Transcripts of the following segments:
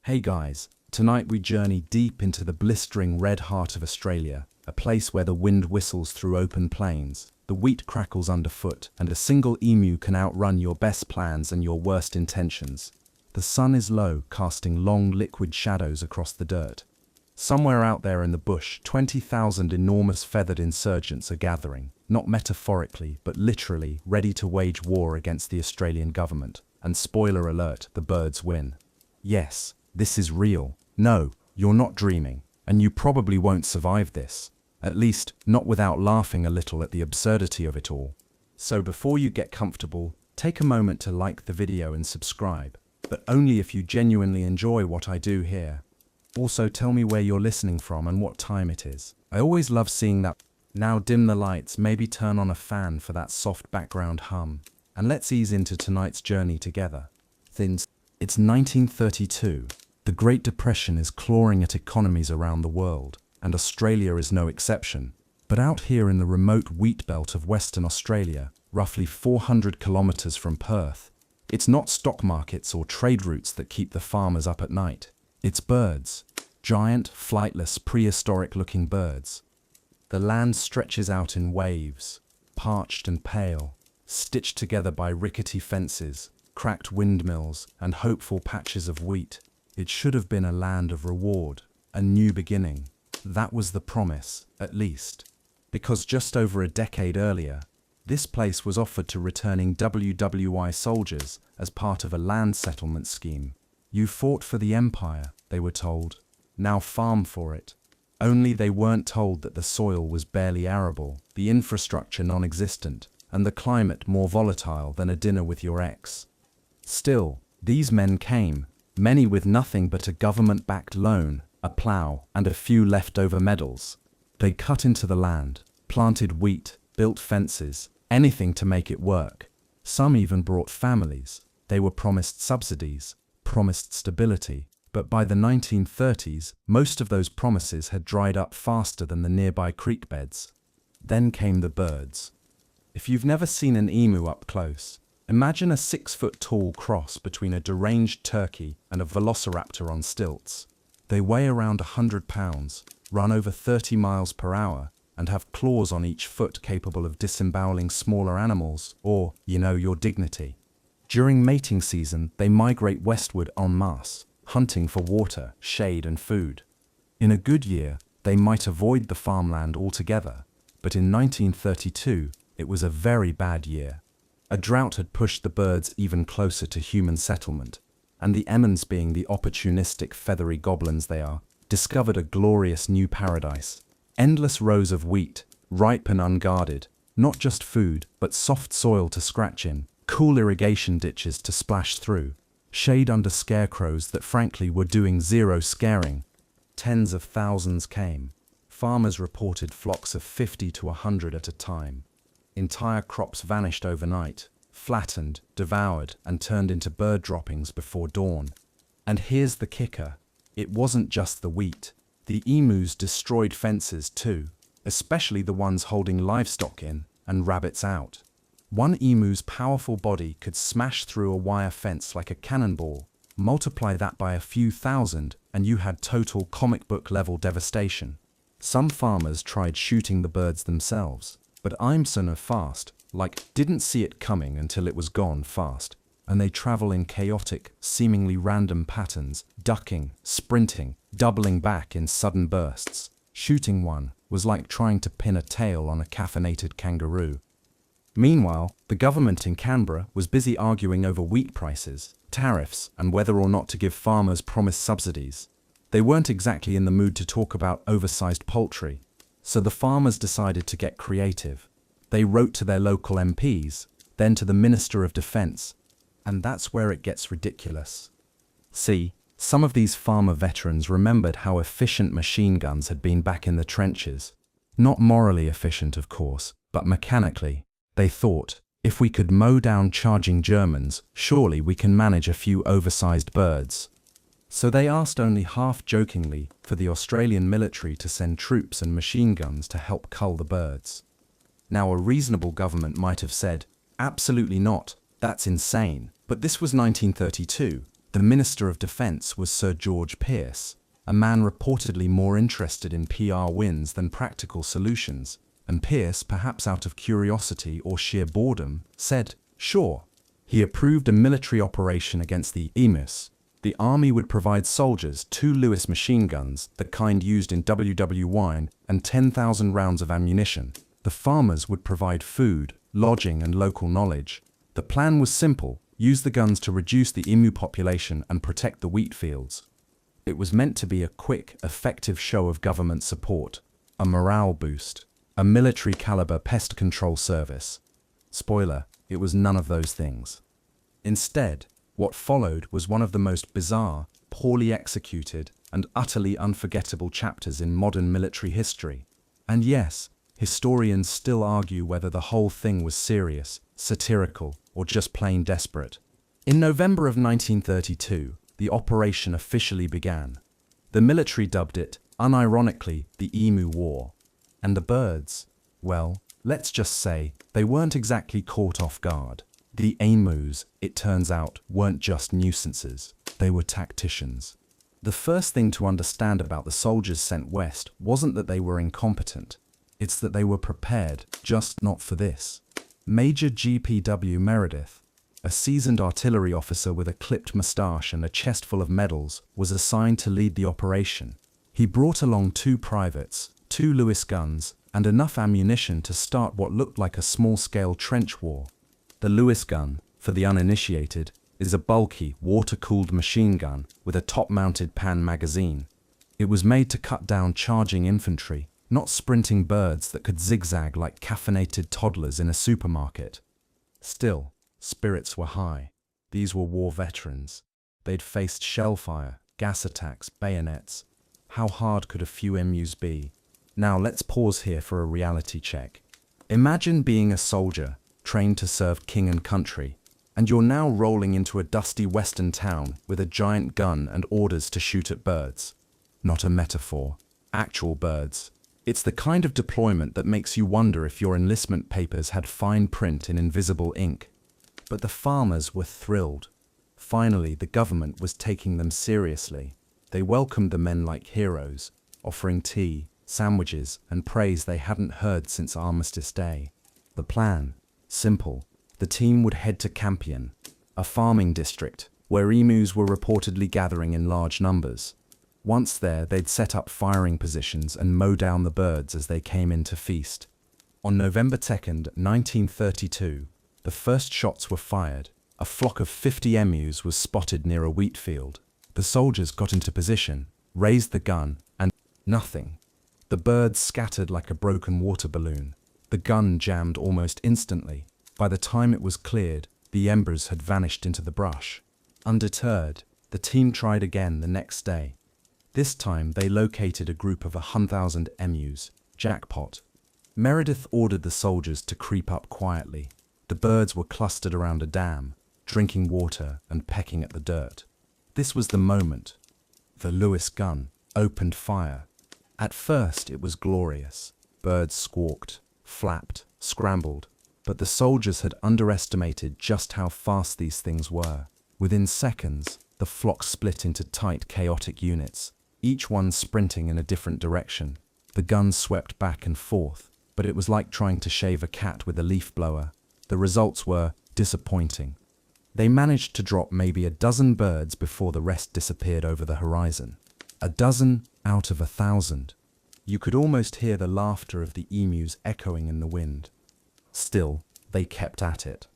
Hey guys, tonight we journey deep into the blistering red heart of Australia, a place where the wind whistles through open plains, the wheat crackles underfoot, and a single emu can outrun your best plans and your worst intentions. The sun is low, casting long liquid shadows across the dirt. Somewhere out there in the bush, 20,000 enormous feathered insurgents are gathering, not metaphorically, but literally, ready to wage war against the Australian government. And spoiler alert, the birds win. Yes, this is real. No, you're not dreaming, and you probably won't survive this. At least, not without laughing a little at the absurdity of it all. So before you get comfortable, take a moment to like the video and subscribe, but only if you genuinely enjoy what I do here. Also, tell me where you're listening from and what time it is. I always love seeing that. Now dim the lights, maybe turn on a fan for that soft background hum, and let's ease into tonight's journey together. It's 1932. The Great Depression is clawing at economies around the world, and Australia is no exception. But out here in the remote wheat belt of Western Australia, roughly 400 kilometers from Perth, it's not stock markets or trade routes that keep the farmers up at night. It's birds. Giant, flightless, prehistoric-looking birds. The land stretches out in waves, parched and pale, stitched together by rickety fences, cracked windmills, and hopeful patches of wheat. It should have been a land of reward, a new beginning. That was the promise, at least. Because just over a decade earlier, this place was offered to returning WWI soldiers as part of a land settlement scheme. You fought for the empire, they were told. Now farm for it. Only they weren't told that the soil was barely arable, the infrastructure non-existent, and the climate more volatile than a dinner with your ex. Still, these men came, many with nothing but a government-backed loan, a plough, and a few leftover medals. They cut into the land, planted wheat, built fences, anything to make it work. Some even brought families. They were promised subsidies, promised stability. But by the 1930s, most of those promises had dried up faster than the nearby creek beds. Then came the birds. If you've never seen an emu up close, imagine a 6-foot-tall cross between a deranged turkey and a velociraptor on stilts. They weigh around 100 pounds, run over 30 miles per hour, and have claws on each foot capable of disemboweling smaller animals or, your dignity. During mating season, they migrate westward en masse, hunting for water, shade, and food. In a good year, they might avoid the farmland altogether, but in 1932, it was a very bad year. A drought had pushed the birds even closer to human settlement, and the Emmons, being the opportunistic feathery goblins they are, discovered a glorious new paradise. Endless rows of wheat, ripe and unguarded, not just food, but soft soil to scratch in, cool irrigation ditches to splash through, shade under scarecrows that frankly were doing zero scaring. Tens of thousands came. Farmers reported flocks of 50 to 100 at a time. Entire crops vanished overnight, flattened, devoured, and turned into bird droppings before dawn. And here's the kicker. It wasn't just the wheat. The emus destroyed fences too, especially the ones holding livestock in and rabbits out. One emu's powerful body could smash through a wire fence like a cannonball. Multiply that by a few thousand, and you had total comic book level devastation. Some farmers tried shooting the birds themselves, but I'm so fast, didn't see it coming until it was gone fast. And they travel in chaotic, seemingly random patterns, ducking, sprinting, doubling back in sudden bursts. Shooting one was like trying to pin a tail on a caffeinated kangaroo. Meanwhile, the government in Canberra was busy arguing over wheat prices, tariffs, and whether or not to give farmers promised subsidies. They weren't exactly in the mood to talk about oversized poultry, so the farmers decided to get creative. They wrote to their local MPs, then to the Minister of Defence, and that's where it gets ridiculous. See, some of these farmer veterans remembered how efficient machine guns had been back in the trenches. Not morally efficient, of course, but mechanically. They thought, if we could mow down charging Germans, surely we can manage a few oversized birds. So they asked, only half-jokingly, for the Australian military to send troops and machine guns to help cull the birds. Now a reasonable government might have said, absolutely not, that's insane. But this was 1932. The Minister of Defence was Sir George Pearce, a man reportedly more interested in PR wins than practical solutions, and Pearce, perhaps out of curiosity or sheer boredom, said, sure. He approved a military operation against the emus. The army would provide soldiers 2 Lewis machine guns, the kind used in WW1, and 10,000 rounds of ammunition. The farmers would provide food, lodging, and local knowledge. The plan was simple: use the guns to reduce the emu population and protect the wheat fields. It was meant to be a quick, effective show of government support, a morale boost, a military-caliber pest control service. Spoiler, it was none of those things. Instead, what followed was one of the most bizarre, poorly executed, and utterly unforgettable chapters in modern military history. And yes, historians still argue whether the whole thing was serious, satirical, or just plain desperate. In November of 1932, the operation officially began. The military dubbed it, unironically, the Emu War. And the birds, well, let's just say, they weren't exactly caught off guard. The emus, it turns out, weren't just nuisances, they were tacticians. The first thing to understand about the soldiers sent west wasn't that they were incompetent, it's that they were prepared, just not for this. Major G.P.W. Meredith, a seasoned artillery officer with a clipped moustache and a chest full of medals, was assigned to lead the operation. He brought along 2 privates, 2 Lewis guns, and enough ammunition to start what looked like a small-scale trench war. The Lewis gun, for the uninitiated, is a bulky, water-cooled machine gun with a top-mounted pan magazine. It was made to cut down charging infantry, not sprinting birds that could zigzag like caffeinated toddlers in a supermarket. Still, spirits were high. These were war veterans. They'd faced shellfire, gas attacks, bayonets. How hard could a few emus be? Now let's pause here for a reality check. Imagine being a soldier, trained to serve king and country, and you're now rolling into a dusty western town with a giant gun and orders to shoot at birds. Not a metaphor. Actual birds. It's the kind of deployment that makes you wonder if your enlistment papers had fine print in invisible ink. But the farmers were thrilled. Finally, the government was taking them seriously. They welcomed the men like heroes, offering tea, sandwiches, and praise they hadn't heard since Armistice Day. The plan? Simple. The team would head to Campion, a farming district where emus were reportedly gathering in large numbers. Once there, they'd set up firing positions and mow down the birds as they came in to feast. On November 2nd, 1932, the first shots were fired. A flock of 50 emus was spotted near a wheat field. The soldiers got into position, raised the gun, and nothing. The birds scattered like a broken water balloon. The gun jammed almost instantly. By the time it was cleared, the embers had vanished into the brush. Undeterred, the team tried again the next day. This time, they located a group of 1,000 emus. Jackpot. Meredith ordered the soldiers to creep up quietly. The birds were clustered around a dam, drinking water and pecking at the dirt. This was the moment. The Lewis gun opened fire. At first, it was glorious. Birds squawked, flapped, scrambled. But the soldiers had underestimated just how fast these things were. Within seconds, the flock split into tight, chaotic units, each one sprinting in a different direction. The guns swept back and forth, but it was like trying to shave a cat with a leaf blower. The results were disappointing. They managed to drop maybe a dozen birds before the rest disappeared over the horizon. A dozen out of 1,000. You could almost hear the laughter of the emus echoing in the wind. Still, they kept at it.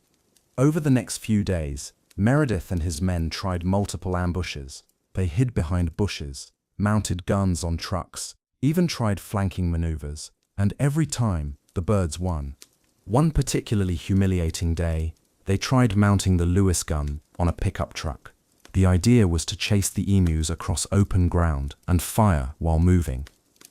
Over the next few days, Meredith and his men tried multiple ambushes. They hid behind bushes, mounted guns on trucks, even tried flanking maneuvers, and every time, the birds won. One particularly humiliating day, they tried mounting the Lewis gun on a pickup truck. The idea was to chase the emus across open ground and fire while moving.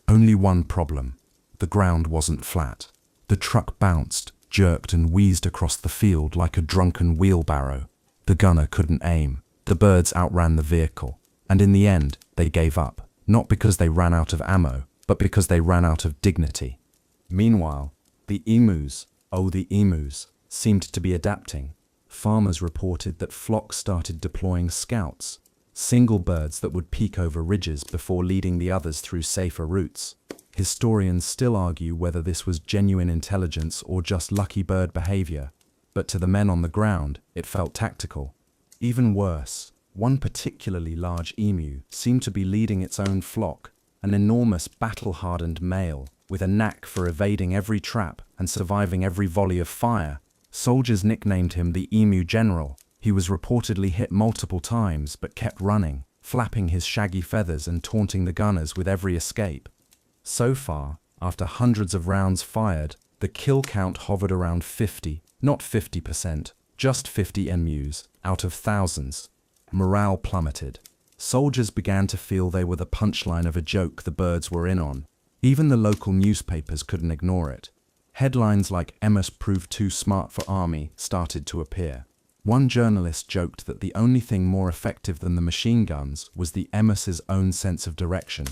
Only one problem. The ground wasn't flat. The truck bounced, jerked and wheezed across the field like a drunken wheelbarrow. The gunner couldn't aim. The birds outran the vehicle. And in the end, they gave up. Not because they ran out of ammo, but because they ran out of dignity. Meanwhile, the emus, oh the emus, seemed to be adapting. Farmers reported that flocks started deploying scouts, single birds that would peek over ridges before leading the others through safer routes. Historians still argue whether this was genuine intelligence or just lucky bird behavior, but to the men on the ground, it felt tactical. Even worse, one particularly large emu seemed to be leading its own flock, an enormous battle-hardened male with a knack for evading every trap and surviving every volley of fire. Soldiers nicknamed him the Emu General. He was reportedly hit multiple times but kept running, flapping his shaggy feathers and taunting the gunners with every escape. So far, after hundreds of rounds fired, the kill count hovered around 50, not 50%, just 50 emus, out of thousands. Morale plummeted. Soldiers began to feel they were the punchline of a joke the birds were in on. Even the local newspapers couldn't ignore it. Headlines like "Emus proved too smart for army" started to appear. One journalist joked that the only thing more effective than the machine guns was the Emus's own sense of direction.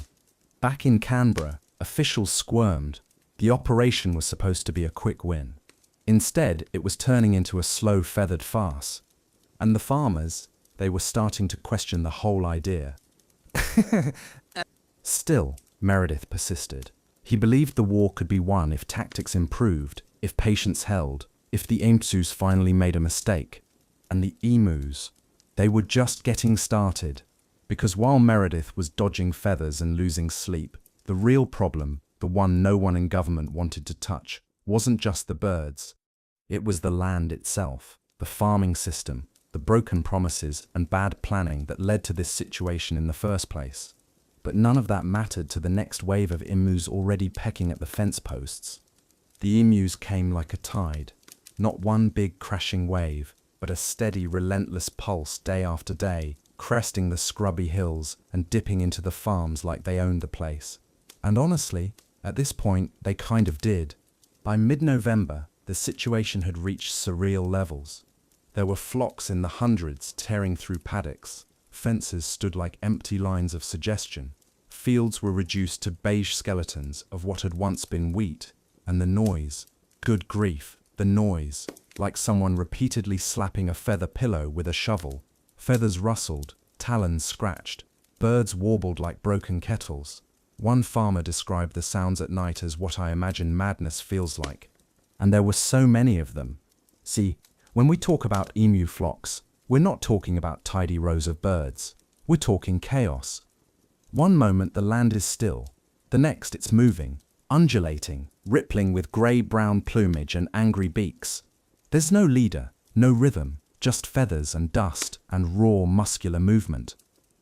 Back in Canberra, officials squirmed. The operation was supposed to be a quick win. Instead, it was turning into a slow, feathered farce. And the farmers, they were starting to question the whole idea. Still, Meredith persisted. He believed the war could be won if tactics improved, if patience held, if the emus finally made a mistake. And the emus, they were just getting started. Because while Meredith was dodging feathers and losing sleep, the real problem, the one no one in government wanted to touch, wasn't just the birds. It was the land itself, the farming system, the broken promises and bad planning that led to this situation in the first place. But none of that mattered to the next wave of emus already pecking at the fence posts. The emus came like a tide, not one big crashing wave, but a steady, relentless pulse day after day, cresting the scrubby hills and dipping into the farms like they owned the place. And honestly, at this point, they kind of did. By mid-November, the situation had reached surreal levels. There were flocks in the hundreds tearing through paddocks. Fences stood like empty lines of suggestion. Fields were reduced to beige skeletons of what had once been wheat. And the noise, good grief, the noise, like someone repeatedly slapping a feather pillow with a shovel. Feathers rustled, talons scratched, birds warbled like broken kettles. One farmer described the sounds at night as what I imagine madness feels like. And there were so many of them. See, when we talk about emu flocks, we're not talking about tidy rows of birds. We're talking chaos. One moment the land is still, the next it's moving, undulating, rippling with grey-brown plumage and angry beaks. There's no leader, no rhythm, just feathers and dust and raw, muscular movement.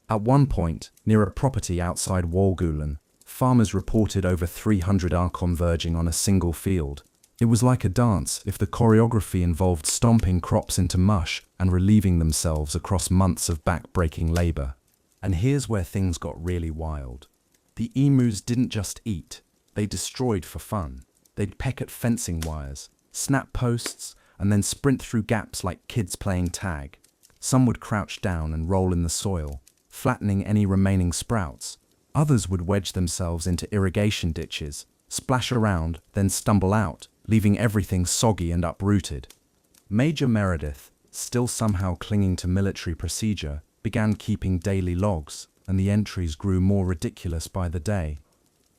At one point, near a property outside Walgulan, farmers reported over 300 are converging on a single field. It was like a dance if the choreography involved stomping crops into mush and relieving themselves across months of back-breaking labor. And here's where things got really wild. The emus didn't just eat, they destroyed for fun. They'd peck at fencing wires, snap posts, and then sprint through gaps like kids playing tag. Some would crouch down and roll in the soil, flattening any remaining sprouts. Others would wedge themselves into irrigation ditches, splash around, then stumble out, leaving everything soggy and uprooted. Major Meredith, still somehow clinging to military procedure, began keeping daily logs, and the entries grew more ridiculous by the day.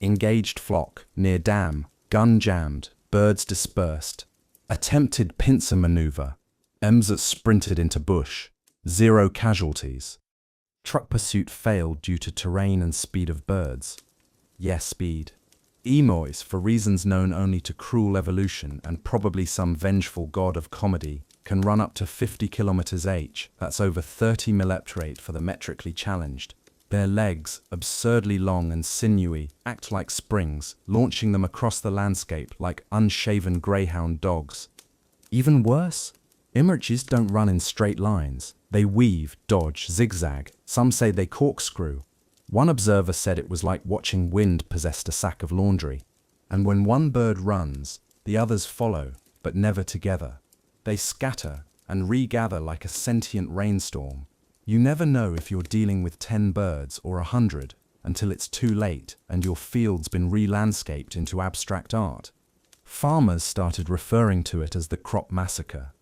Engaged flock, near dam, gun jammed, birds dispersed. Attempted pincer maneuver, emus sprinted into bush, 0 casualties. Truck pursuit failed due to terrain and speed of birds. Yes, speed. Emus, for reasons known only to cruel evolution and probably some vengeful god of comedy, can run up to 50 km/h, that's over 30 mph for the metrically challenged. Their legs, absurdly long and sinewy, act like springs, launching them across the landscape like unshaven greyhound dogs. Even worse, emus don't run in straight lines. They weave, dodge, zigzag. Some say they corkscrew. One observer said it was like watching wind possessed a sack of laundry. And when one bird runs, the others follow, but never together. They scatter and regather like a sentient rainstorm. You never know if you're dealing with 10 birds or 100 until it's too late and your field's been re-landscaped into abstract art. Farmers started referring to it as the crop massacre.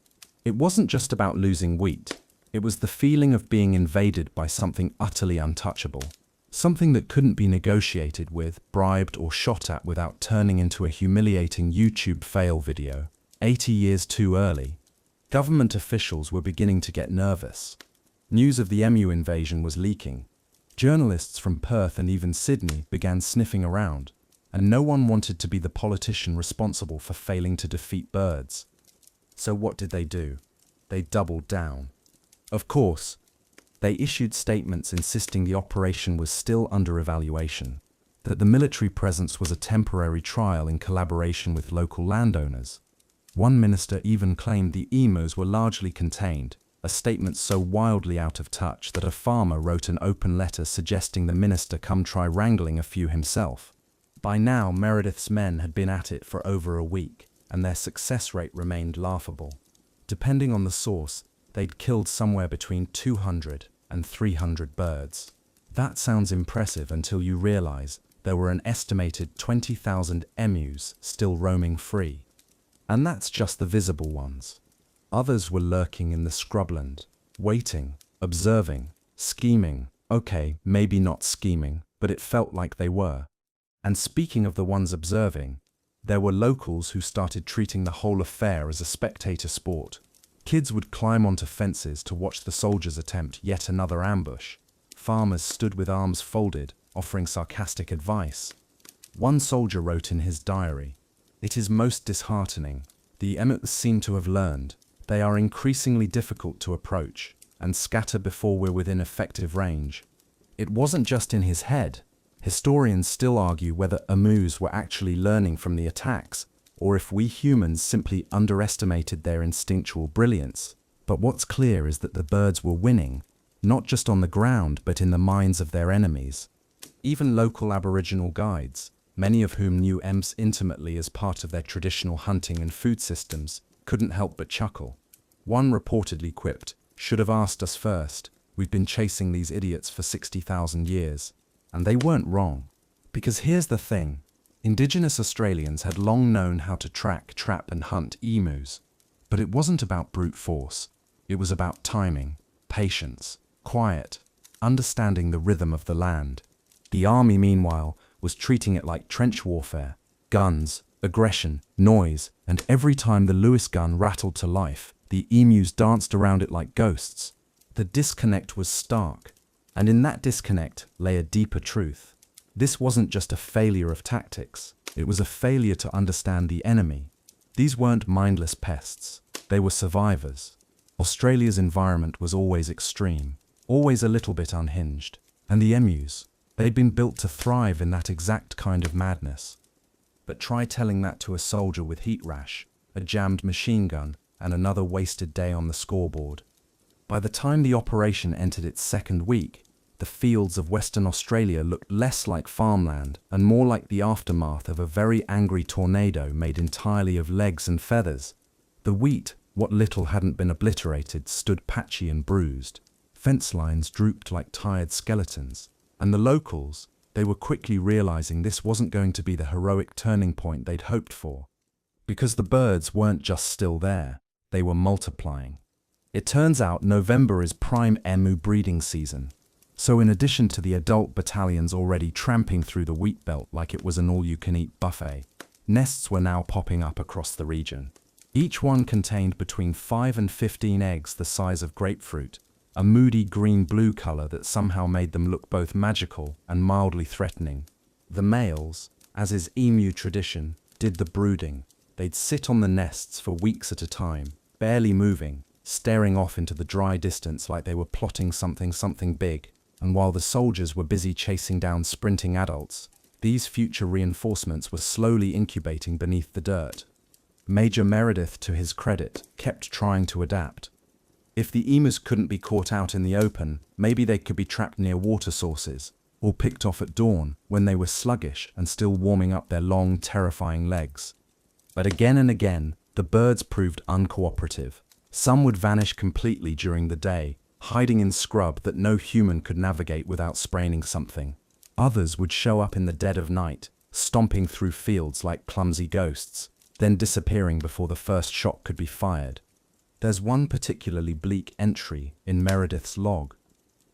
It wasn't just about losing wheat. It was the feeling of being invaded by something utterly untouchable. Something that couldn't be negotiated with, bribed, or shot at without turning into a humiliating YouTube fail video. 80 years too early. Government officials were beginning to get nervous. News of the emu invasion was leaking. Journalists from Perth and even Sydney began sniffing around, and no one wanted to be the politician responsible for failing to defeat birds. So what did they do? They doubled down. Of course, they issued statements insisting the operation was still under evaluation, that the military presence was a temporary trial in collaboration with local landowners. One minister even claimed the emus were largely contained, a statement so wildly out of touch that a farmer wrote an open letter suggesting the minister come try wrangling a few himself. By now, Meredith's men had been at it for over a week, and their success rate remained laughable. Depending on the source, they'd killed somewhere between 200 and 300 birds. That sounds impressive until you realize there were an estimated 20,000 emus still roaming free. And that's just the visible ones. Others were lurking in the scrubland, waiting, observing, scheming. Okay, maybe not scheming, but it felt like they were. And speaking of the ones observing, there were locals who started treating the whole affair as a spectator sport. Kids would climb onto fences to watch the soldiers attempt yet another ambush. Farmers stood with arms folded, offering sarcastic advice. One soldier wrote in his diary, "It is most disheartening. The emus seem to have learned. They are increasingly difficult to approach and scatter before we're within effective range." It wasn't just in his head. Historians still argue whether emus were actually learning from the attacks, or if we humans simply underestimated their instinctual brilliance. But what's clear is that the birds were winning, not just on the ground but in the minds of their enemies. Even local Aboriginal guides, many of whom knew emus intimately as part of their traditional hunting and food systems, couldn't help but chuckle. One reportedly quipped, "Should have asked us first. We've been chasing these idiots for 60,000 years. And they weren't wrong. Because here's the thing. Indigenous Australians had long known how to track, trap and hunt emus. But it wasn't about brute force. It was about timing, patience, quiet, understanding the rhythm of the land. The army, meanwhile, was treating it like trench warfare. Guns, aggression, noise, and every time the Lewis gun rattled to life, the emus danced around it like ghosts. The disconnect was stark. And in that disconnect lay a deeper truth. This wasn't just a failure of tactics. It was a failure to understand the enemy. These weren't mindless pests. They were survivors. Australia's environment was always extreme, always a little bit unhinged. And the emus, they'd been built to thrive in that exact kind of madness. But try telling that to a soldier with heat rash, a jammed machine gun, and another wasted day on the scoreboard. By the time the operation entered its second week, the fields of Western Australia looked less like farmland and more like the aftermath of a very angry tornado made entirely of legs and feathers. The wheat, what little hadn't been obliterated, stood patchy and bruised. Fence lines drooped like tired skeletons. And the locals, they were quickly realizing this wasn't going to be the heroic turning point they'd hoped for. Because the birds weren't just still there, they were multiplying. It turns out November is prime emu breeding season. So in addition to the adult battalions already tramping through the wheat belt like it was an all-you-can-eat buffet, nests were now popping up across the region. Each one contained between 5 and 15 eggs the size of grapefruit, a moody green-blue color that somehow made them look both magical and mildly threatening. The males, as is emu tradition, did the brooding. They'd sit on the nests for weeks at a time, barely moving, staring off into the dry distance like they were plotting something big. And while the soldiers were busy chasing down sprinting adults, these future reinforcements were slowly incubating beneath the dirt. Major Meredith, to his credit, kept trying to adapt. If the emus couldn't be caught out in the open, maybe they could be trapped near water sources, or picked off at dawn when they were sluggish and still warming up their long, terrifying legs. But again and again, the birds proved uncooperative. Some would vanish completely during the day, hiding in scrub that no human could navigate without spraining something. Others would show up in the dead of night, stomping through fields like clumsy ghosts, then disappearing before the first shot could be fired. There's one particularly bleak entry in Meredith's log.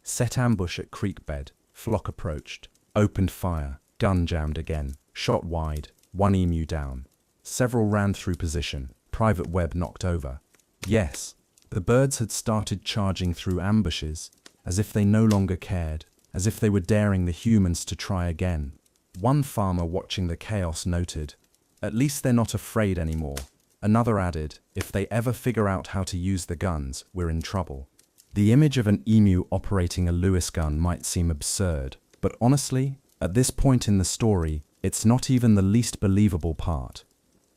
Set ambush at creek bed, flock approached, opened fire, gun jammed again, shot wide, one emu down. Several ran through position, private web knocked over. Yes, the birds had started charging through ambushes, as if they no longer cared, as if they were daring the humans to try again. One farmer watching the chaos noted, "At least they're not afraid anymore." Another added, "If they ever figure out how to use the guns, we're in trouble." The image of an emu operating a Lewis gun might seem absurd, but honestly, at this point in the story, it's not even the least believable part.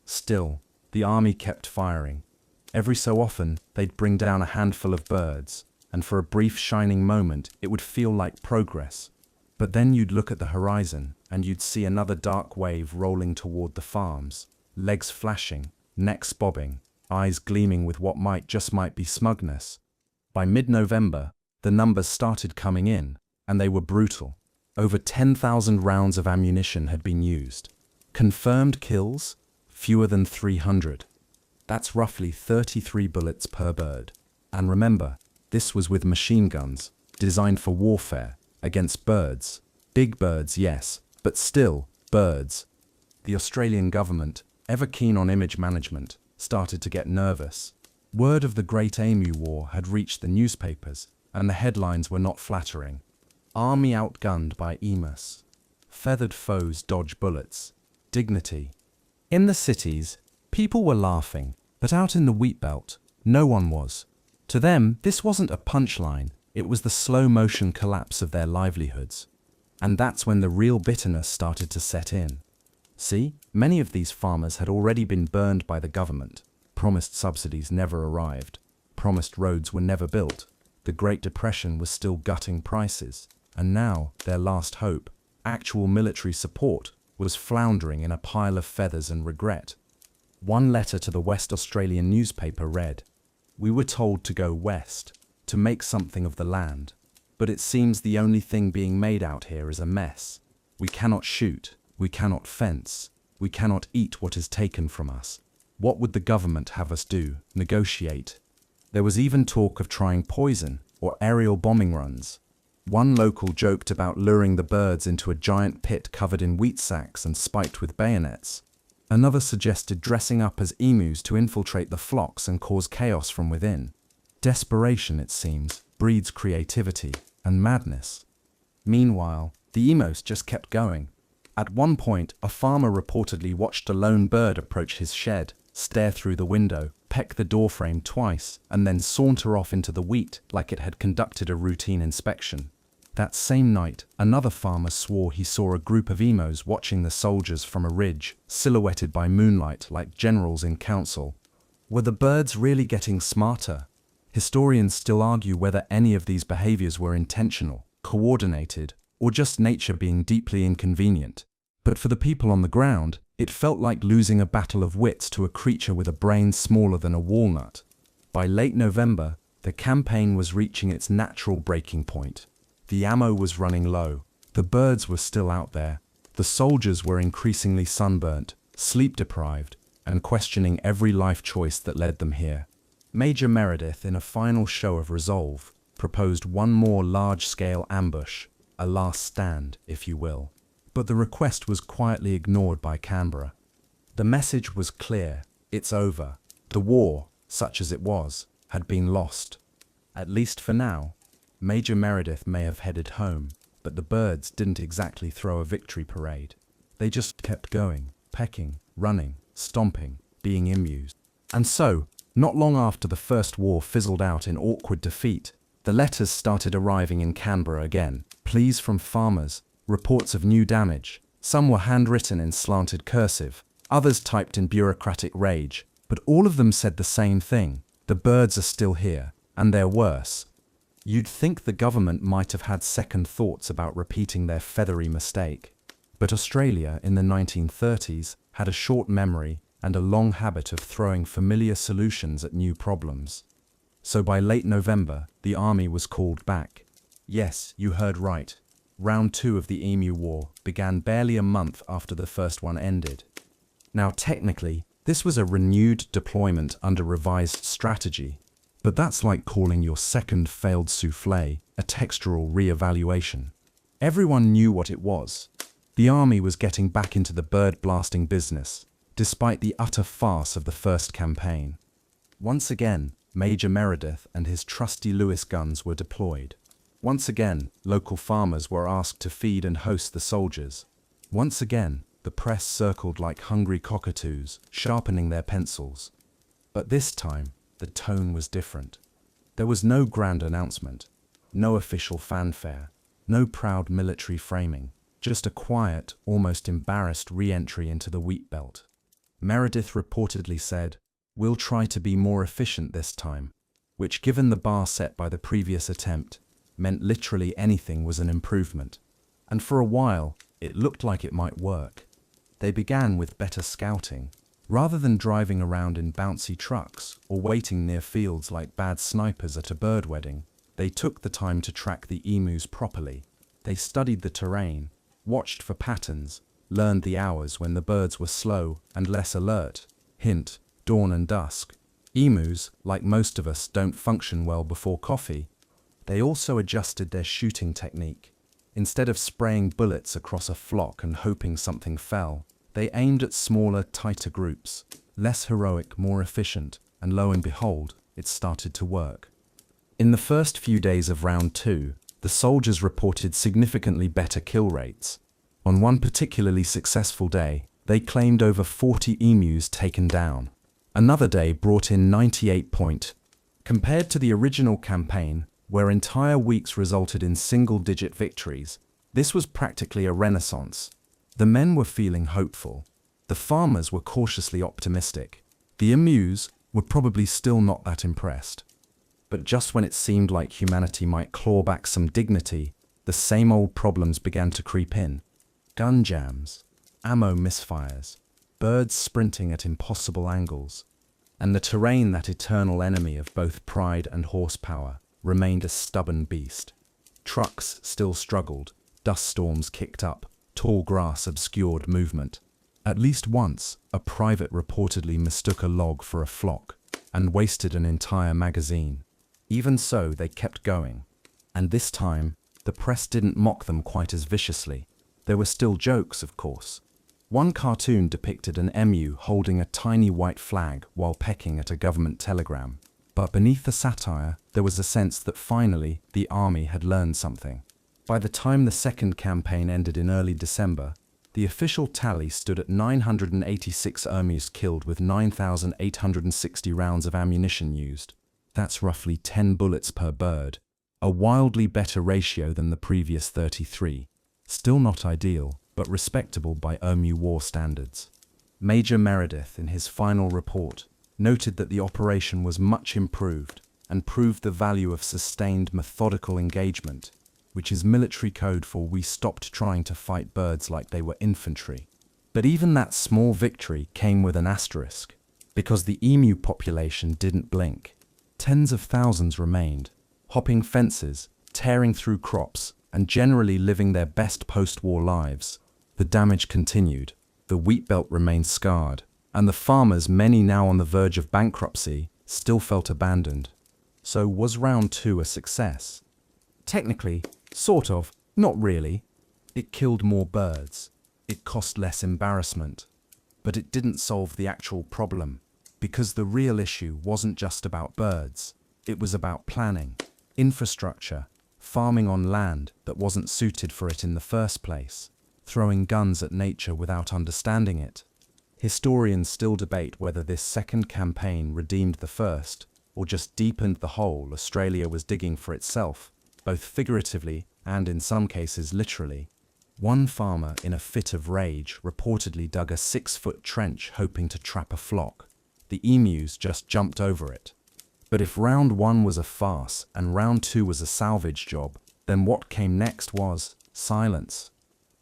Still, the army kept firing. Every so often, they'd bring down a handful of birds, and for a brief shining moment, it would feel like progress. But then you'd look at the horizon, and you'd see another dark wave rolling toward the farms, legs flashing, necks bobbing, eyes gleaming with what might be smugness. By mid-November, the numbers started coming in, and they were brutal. Over 10,000 rounds of ammunition had been used. Confirmed kills? Fewer than 300. That's roughly 33 bullets per bird. And remember, this was with machine guns, designed for warfare, against birds. Big birds, yes, but still, birds. The Australian government, ever keen on image management, started to get nervous. Word of the Great Emu War had reached the newspapers, and the headlines were not flattering. Army outgunned by emus. Feathered foes dodge bullets. Dignity. In the cities, people were laughing, but out in the wheat belt, no one was. To them, this wasn't a punchline, it was the slow-motion collapse of their livelihoods. And that's when the real bitterness started to set in. See, many of these farmers had already been burned by the government. Promised subsidies never arrived. Promised roads were never built. The Great Depression was still gutting prices. And now, their last hope, actual military support, was floundering in a pile of feathers and regret. One letter to the West Australian newspaper read, "We were told to go west, to make something of the land. But it seems the only thing being made out here is a mess. We cannot shoot, we cannot fence, we cannot eat what is taken from us. What would the government have us do? Negotiate?" There was even talk of trying poison or aerial bombing runs. One local joked about luring the birds into a giant pit covered in wheat sacks and spiked with bayonets. Another suggested dressing up as emus to infiltrate the flocks and cause chaos from within. Desperation, it seems, breeds creativity and madness. Meanwhile, the emos just kept going. At one point, a farmer reportedly watched a lone bird approach his shed, stare through the window, peck the doorframe twice, and then saunter off into the wheat like it had conducted a routine inspection. That same night, another farmer swore he saw a group of emos watching the soldiers from a ridge, silhouetted by moonlight like generals in council. Were the birds really getting smarter? Historians still argue whether any of these behaviors were intentional, coordinated, or just nature being deeply inconvenient. But for the people on the ground, it felt like losing a battle of wits to a creature with a brain smaller than a walnut. By late November, the campaign was reaching its natural breaking point. The ammo was running low. The birds were still out there. The soldiers were increasingly sunburnt, sleep-deprived, and questioning every life choice that led them here. Major Meredith, in a final show of resolve, proposed one more large-scale ambush, a last stand, if you will. But the request was quietly ignored by Canberra. The message was clear: it's over. The war, such as it was, had been lost. At least for now. Major Meredith may have headed home, but the birds didn't exactly throw a victory parade. They just kept going, pecking, running, stomping, being emus. And so, not long after the First War fizzled out in awkward defeat, the letters started arriving in Canberra again. Pleas from farmers, reports of new damage. Some were handwritten in slanted cursive, others typed in bureaucratic rage, but all of them said the same thing: the birds are still here, and they're worse. You'd think the government might have had second thoughts about repeating their feathery mistake. But Australia in the 1930s had a short memory and a long habit of throwing familiar solutions at new problems. So by late November, the army was called back. Yes, you heard right. Round 2 of the Emu War began barely a month after the first one ended. Now technically, This was a renewed deployment under revised strategy. But that's like calling your second failed soufflé a textural re-evaluation. Everyone knew what it was. The army was getting back into the bird-blasting business, despite the utter farce of the first campaign. Once again, Major Meredith and his trusty Lewis guns were deployed. Once again, local farmers were asked to feed and host the soldiers. Once again, the press circled like hungry cockatoos, sharpening their pencils. But this time, the tone was different. There was no grand announcement, no official fanfare, no proud military framing, just a quiet, almost embarrassed re-entry into the wheat belt. Meredith reportedly said, "We'll try to be more efficient this time," which, given the bar set by the previous attempt, meant literally anything was an improvement. And for a while, it looked like it might work. They began with better scouting. Rather than driving around in bouncy trucks or waiting near fields like bad snipers at a bird wedding, they took the time to track the emus properly. They studied the terrain, watched for patterns, learned the hours when the birds were slow and less alert. Hint, dawn and dusk. Emus, like most of us, don't function well before coffee. They also adjusted their shooting technique. Instead of spraying bullets across a flock and hoping something fell, they aimed at smaller, tighter groups. Less heroic, more efficient, and lo and behold, it started to work. In the first few days of round 2, the soldiers reported significantly better kill rates. On one particularly successful day, they claimed over 40 emus taken down. Another day brought in 98 points. Compared to the original campaign, where entire weeks resulted in single-digit victories, this was practically a renaissance. The men were feeling hopeful. The farmers were cautiously optimistic. The emus were probably still not that impressed. But just when it seemed like humanity might claw back some dignity, the same old problems began to creep in. Gun jams, ammo misfires, birds sprinting at impossible angles, and the terrain, that eternal enemy of both pride and horsepower, remained a stubborn beast. Trucks still struggled, dust storms kicked up, tall grass obscured movement. At least once, a private reportedly mistook a log for a flock and wasted an entire magazine. Even so, they kept going. And this time, the press didn't mock them quite as viciously. There were still jokes, of course. One cartoon depicted an emu holding a tiny white flag while pecking at a government telegram. But beneath the satire, there was a sense that finally the army had learned something. By the time the second campaign ended in early December, the official tally stood at 986 emus killed with 9,860 rounds of ammunition used. That's roughly 10 bullets per bird, a wildly better ratio than the previous 33. Still not ideal, but respectable by emu war standards. Major Meredith, in his final report, noted that the operation was much improved and proved the value of sustained methodical engagement, which is military code for we stopped trying to fight birds like they were infantry. But even that small victory came with an asterisk, because the emu population didn't blink. Tens of thousands remained, hopping fences, tearing through crops, and generally living their best post-war lives. The damage continued, the wheat belt remained scarred, and the farmers, many now on the verge of bankruptcy, still felt abandoned. So was round 2 a success? Technically, sort of, not really. It killed more birds. It cost less embarrassment. But it didn't solve the actual problem, because the real issue wasn't just about birds. It was about planning, infrastructure, farming on land that wasn't suited for it in the first place, throwing guns at nature without understanding it. Historians still debate whether this second campaign redeemed the first, or just deepened the hole Australia was digging for itself, both figuratively and in some cases literally. One farmer, in a fit of rage, reportedly dug a 6-foot trench hoping to trap a flock. The emus just jumped over it. But if round 1 was a farce and round 2 was a salvage job, then what came next was silence.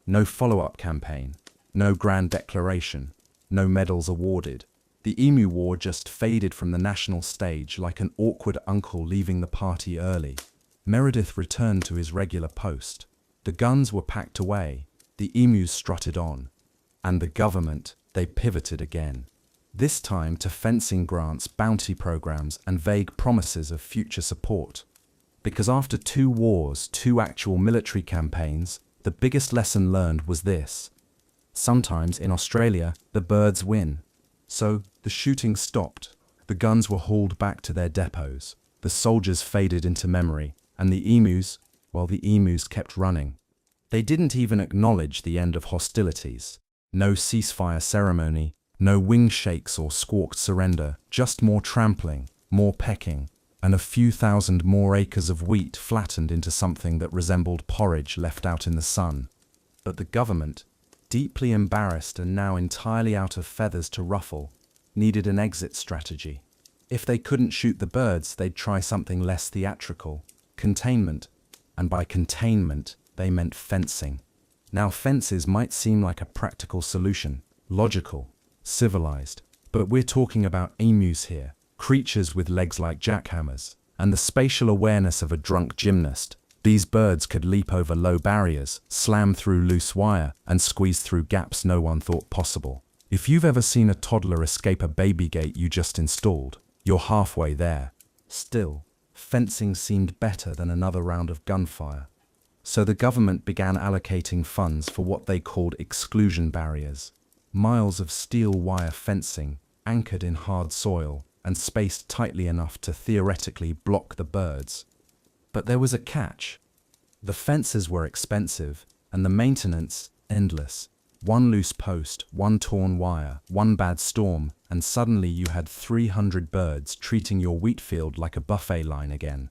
No follow-up campaign, no grand declaration, no medals awarded. The emu war just faded from the national stage like an awkward uncle leaving the party early. Meredith returned to his regular post. The guns were packed away, the emus strutted on, and the government, they pivoted again. this time to fencing grants, bounty programs, and vague promises of future support. Because after 2 wars, 2 actual military campaigns, the biggest lesson learned was this: sometimes in Australia, the birds win. So, the shooting stopped, the guns were hauled back to their depots, the soldiers faded into memory, and the emus, well, the emus kept running. They didn't even acknowledge the end of hostilities. No ceasefire ceremony, no wing shakes or squawked surrender, just more trampling, more pecking, and a few thousand more acres of wheat flattened into something that resembled porridge left out in the sun. But the government, deeply embarrassed and now entirely out of feathers to ruffle, needed an exit strategy. If they couldn't shoot the birds, they'd try something less theatrical: containment. And by containment, they meant fencing. Now, fences might seem like a practical solution, logical, civilized, but we're talking about emus here, creatures with legs like jackhammers, and the spatial awareness of a drunk gymnast. These birds could leap over low barriers, slam through loose wire, and squeeze through gaps no one thought possible. If you've ever seen a toddler escape a baby gate you just installed, you're halfway there. Still, fencing seemed better than another round of gunfire. So the government began allocating funds for what they called exclusion barriers: miles of steel wire fencing, anchored in hard soil, and spaced tightly enough to theoretically block the birds. But there was a catch. The fences were expensive, and the maintenance endless. One loose post, one torn wire, one bad storm, and suddenly you had 300 birds treating your wheat field like a buffet line again.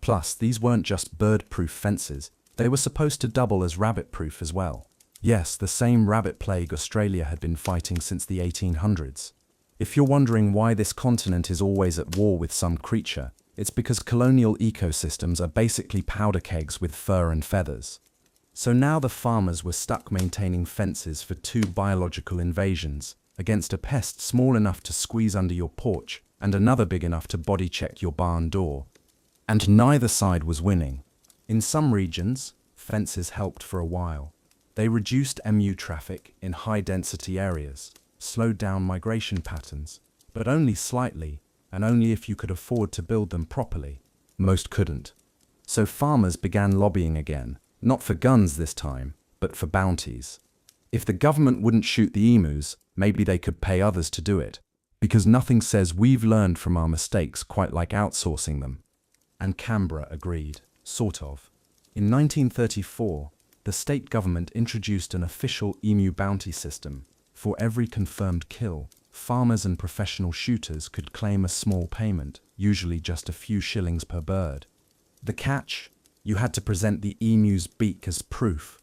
Plus, these weren't just bird-proof fences, they were supposed to double as rabbit-proof as well. Yes, the same rabbit plague Australia had been fighting since the 1800s. If you're wondering why this continent is always at war with some creature, it's because colonial ecosystems are basically powder kegs with fur and feathers. So now the farmers were stuck maintaining fences for 2 biological invasions, against a pest small enough to squeeze under your porch and another big enough to body-check your barn door. And neither side was winning. In some regions, fences helped for a while. They reduced emu traffic in high-density areas, slowed down migration patterns, but only slightly, and only if you could afford to build them properly. Most couldn't. So farmers began lobbying again, not for guns this time, but for bounties. If the government wouldn't shoot the emus, maybe they could pay others to do it, because nothing says we've learned from our mistakes quite like outsourcing them. And Canberra agreed, sort of. In 1934, the state government introduced an official emu bounty system. For every confirmed kill, farmers and professional shooters could claim a small payment, usually just a few shillings per bird. The catch? You had to present the emu's beak as proof.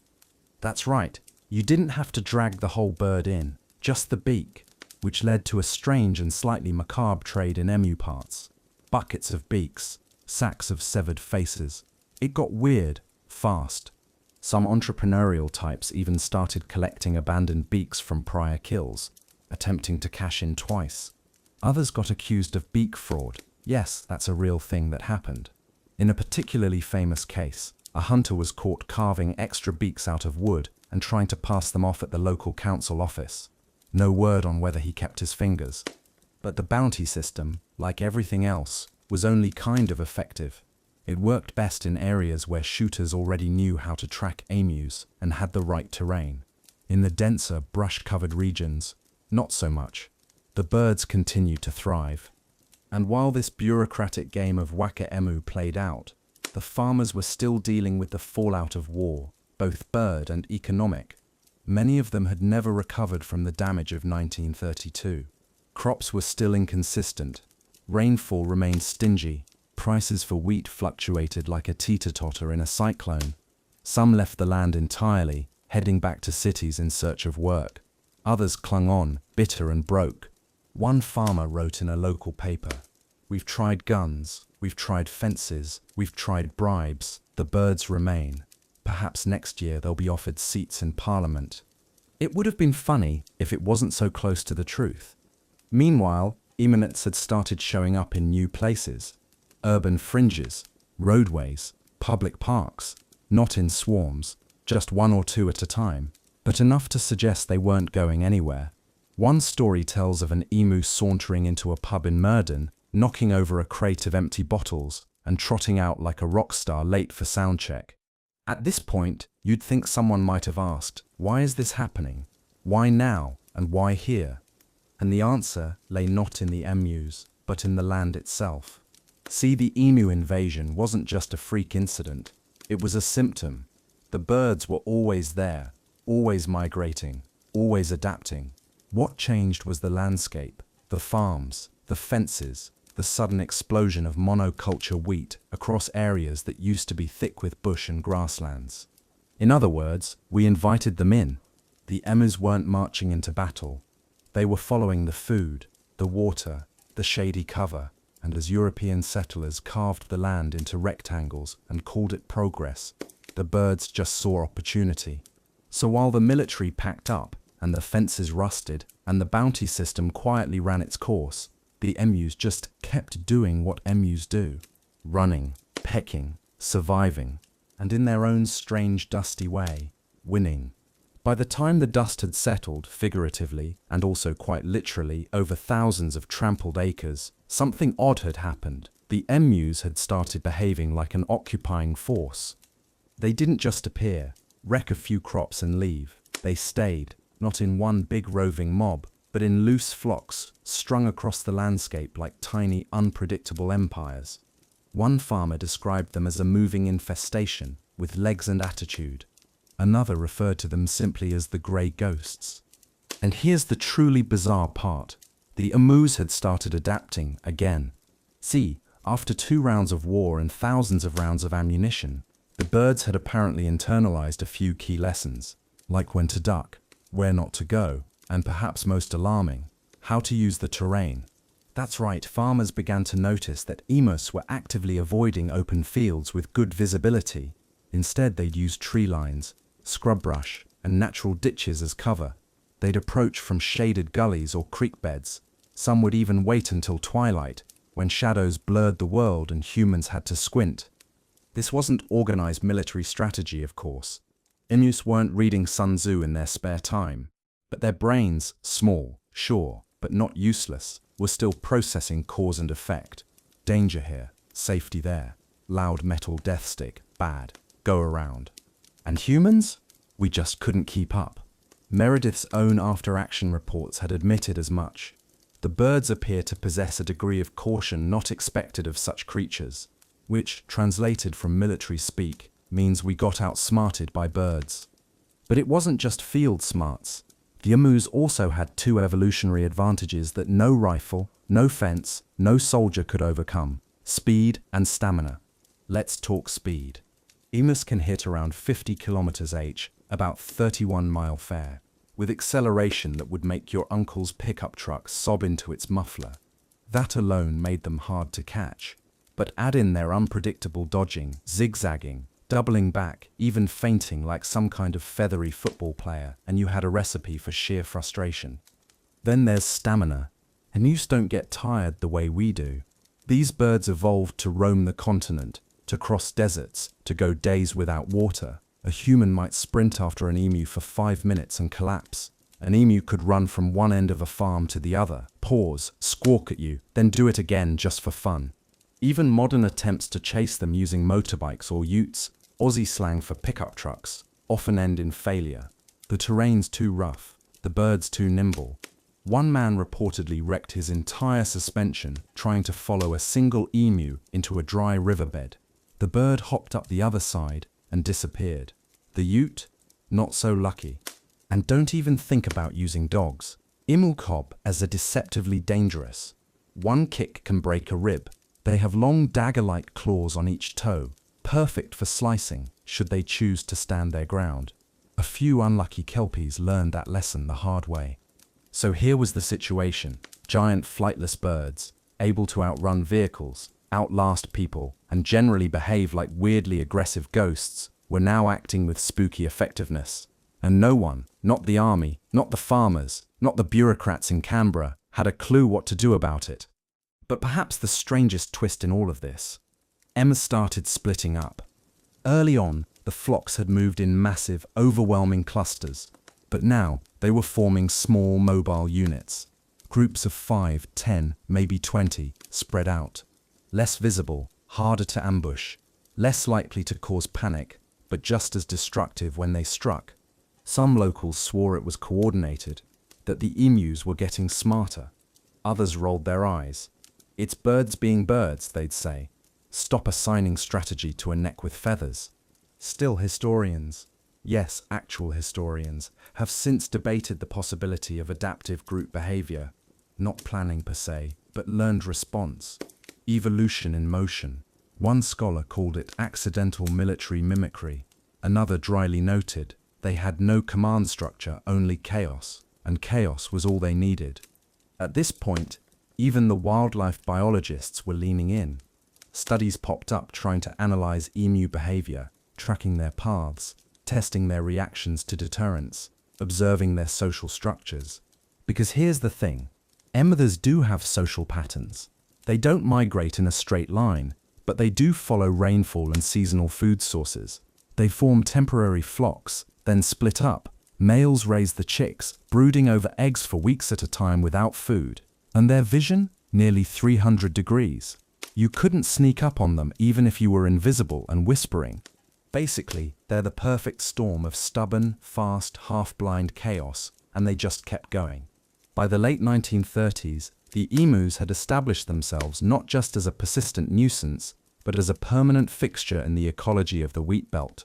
That's right, you didn't have to drag the whole bird in, just the beak, which led to a strange and slightly macabre trade in emu parts. Buckets of beaks, sacks of severed faces. It got weird, fast. Some entrepreneurial types even started collecting abandoned beaks from prior kills, attempting to cash in twice. Others got accused of beak fraud. Yes, that's a real thing that happened. In a particularly famous case, a hunter was caught carving extra beaks out of wood and trying to pass them off at the local council office. No word on whether he kept his fingers. But the bounty system, like everything else, was only kind of effective. It worked best in areas where shooters already knew how to track emus and had the right terrain. In the denser, brush-covered regions, not so much. The birds continued to thrive. And while this bureaucratic game of whack-a-emu played out, the farmers were still dealing with the fallout of war, both bird and economic. Many of them had never recovered from the damage of 1932. Crops were still inconsistent. Rainfall remained stingy. Prices for wheat fluctuated like a teeter-totter in a cyclone. Some left the land entirely, heading back to cities in search of work. Others clung on, bitter and broke. One farmer wrote in a local paper, "We've tried guns, we've tried fences, we've tried bribes. The birds remain. Perhaps next year they'll be offered seats in Parliament." It would have been funny if it wasn't so close to the truth. Meanwhile, emanates had started showing up in new places. Urban fringes, roadways, public parks, not in swarms, just 1 or 2 at a time, but enough to suggest they weren't going anywhere. One story tells of an emu sauntering into a pub in Murden, knocking over a crate of empty bottles, and trotting out like a rock star late for sound check. At this point, you'd think someone might have asked, why is this happening? Why now, and why here? And the answer lay not in the emus, but in the land itself. See, the emu invasion wasn't just a freak incident, it was a symptom. The birds were always there, always migrating, always adapting. What changed was the landscape, the farms, the fences, the sudden explosion of monoculture wheat across areas that used to be thick with bush and grasslands. In other words, we invited them in. The emus weren't marching into battle. They were following the food, the water, the shady cover, and as European settlers carved the land into rectangles and called it progress, the birds just saw opportunity. So while the military packed up, and the fences rusted, and the bounty system quietly ran its course, the emus just kept doing what emus do. Running, pecking, surviving, and in their own strange dusty way, winning. By the time the dust had settled, figuratively, and also quite literally, over thousands of trampled acres, something odd had happened. The emus had started behaving like an occupying force. They didn't just appear, wreck a few crops and leave. They stayed, not in one big roving mob, but in loose flocks, strung across the landscape like tiny, unpredictable empires. One farmer described them as a moving infestation, with legs and attitude. Another referred to them simply as the grey ghosts. And here's the truly bizarre part. The emus had started adapting again. See, after 2 rounds of war and thousands of rounds of ammunition, the birds had apparently internalized a few key lessons, like when to duck, where not to go, and perhaps most alarming, how to use the terrain. That's right, farmers began to notice that emus were actively avoiding open fields with good visibility. Instead, they'd use tree lines, scrub brush, and natural ditches as cover. They'd approach from shaded gullies or creek beds. Some would even wait until twilight, when shadows blurred the world and humans had to squint. This wasn't organized military strategy, of course. Emus weren't reading Sun Tzu in their spare time, but their brains, small, sure, but not useless, were still processing cause and effect. Danger here, safety there, loud metal death stick, bad, go around. And humans? We just couldn't keep up. Meredith's own after-action reports had admitted as much. The birds appear to possess a degree of caution not expected of such creatures, which, translated from military speak, means we got outsmarted by birds. But it wasn't just field smarts. The emus also had 2 evolutionary advantages that no rifle, no fence, no soldier could overcome: speed and stamina. Let's talk speed. Emus can hit around 50 km/h, about 31 mile fair, with acceleration that would make your uncle's pickup truck sob into its muffler. That alone made them hard to catch. But add in their unpredictable dodging, zigzagging, doubling back, even feinting like some kind of feathery football player, and you had a recipe for sheer frustration. Then there's stamina. Emus don't get tired the way we do. These birds evolved to roam the continent, to cross deserts, to go days without water. A human might sprint after an emu for 5 minutes and collapse. An emu could run from one end of a farm to the other, pause, squawk at you, then do it again just for fun. Even modern attempts to chase them using motorbikes or utes, Aussie slang for pickup trucks, often end in failure. The terrain's too rough, the birds too nimble. One man reportedly wrecked his entire suspension trying to follow a single emu into a dry riverbed. The bird hopped up the other side and disappeared. The ute? Not so lucky. And don't even think about using dogs. Emu cob as are deceptively dangerous. One kick can break a rib. They have long dagger-like claws on each toe, perfect for slicing should they choose to stand their ground. A few unlucky kelpies learned that lesson the hard way. So here was the situation. Giant flightless birds, able to outrun vehicles, outlast people, and generally behave like weirdly aggressive ghosts, were now acting with spooky effectiveness. And no one, not the army, not the farmers, not the bureaucrats in Canberra, had a clue what to do about it. But perhaps the strangest twist in all of this, emus started splitting up. Early on, the flocks had moved in massive, overwhelming clusters. But now, they were forming small mobile units. Groups of 5, 10, maybe 20, spread out. Less visible, harder to ambush, less likely to cause panic, but just as destructive when they struck. Some locals swore it was coordinated, that the emus were getting smarter. Others rolled their eyes. It's birds being birds, they'd say. Stop assigning strategy to a neck with feathers. Still, historians, yes, actual historians, have since debated the possibility of adaptive group behavior, not planning per se, but learned response, evolution in motion. One scholar called it accidental military mimicry. Another dryly noted, they had no command structure, only chaos, and chaos was all they needed. At this point, even the wildlife biologists were leaning in. Studies popped up trying to analyze emu behavior, tracking their paths, testing their reactions to deterrence, observing their social structures. Because here's the thing, emus do have social patterns. They don't migrate in a straight line, but they do follow rainfall and seasonal food sources. They form temporary flocks, then split up. Males raise the chicks, brooding over eggs for weeks at a time without food. And their vision? Nearly 300 degrees. You couldn't sneak up on them even if you were invisible and whispering. Basically, they're the perfect storm of stubborn, fast, half-blind chaos, and they just kept going. By the late 1930s, the emus had established themselves not just as a persistent nuisance, but as a permanent fixture in the ecology of the wheat belt.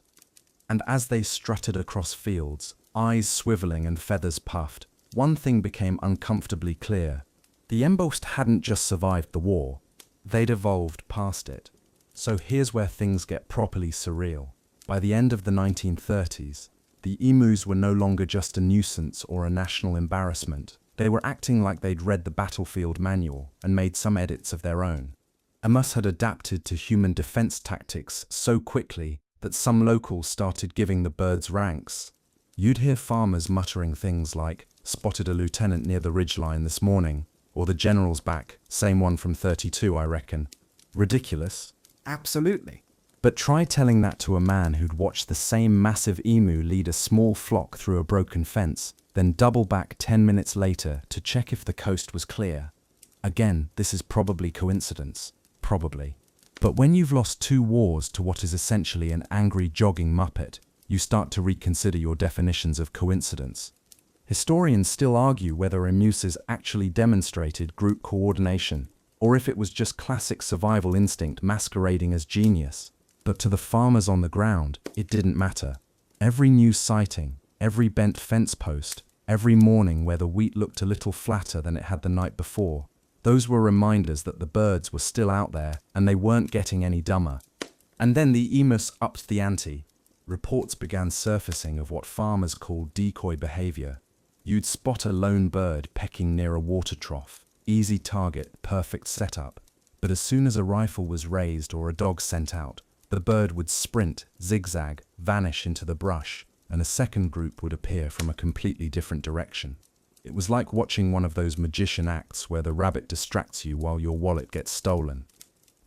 And as they strutted across fields, eyes swiveling and feathers puffed, one thing became uncomfortably clear. The embossed hadn't just survived the war, they'd evolved past it. So here's where things get properly surreal. By the end of the 1930s, the emus were no longer just a nuisance or a national embarrassment. They were acting like they'd read the battlefield manual and made some edits of their own. Emus had adapted to human defense tactics so quickly that some locals started giving the birds ranks. You'd hear farmers muttering things like, "Spotted a lieutenant near the ridgeline this morning," or "The general's back, same one from 32, I reckon." Ridiculous? Absolutely. But try telling that to a man who'd watched the same massive emu lead a small flock through a broken fence, then double back 10 minutes later to check if the coast was clear. Again, this is probably coincidence. Probably. But when you've lost 2 wars to what is essentially an angry jogging muppet, you start to reconsider your definitions of coincidence. Historians still argue whether emus actually demonstrated group coordination, or if it was just classic survival instinct masquerading as genius. But to the farmers on the ground, it didn't matter. Every new sighting, every bent fence post, every morning where the wheat looked a little flatter than it had the night before, those were reminders that the birds were still out there and they weren't getting any dumber. And then the emus upped the ante. Reports began surfacing of what farmers called decoy behavior. You'd spot a lone bird pecking near a water trough. Easy target, perfect setup. But as soon as a rifle was raised or a dog sent out, the bird would sprint, zigzag, vanish into the brush, and a second group would appear from a completely different direction. It was like watching one of those magician acts where the rabbit distracts you while your wallet gets stolen.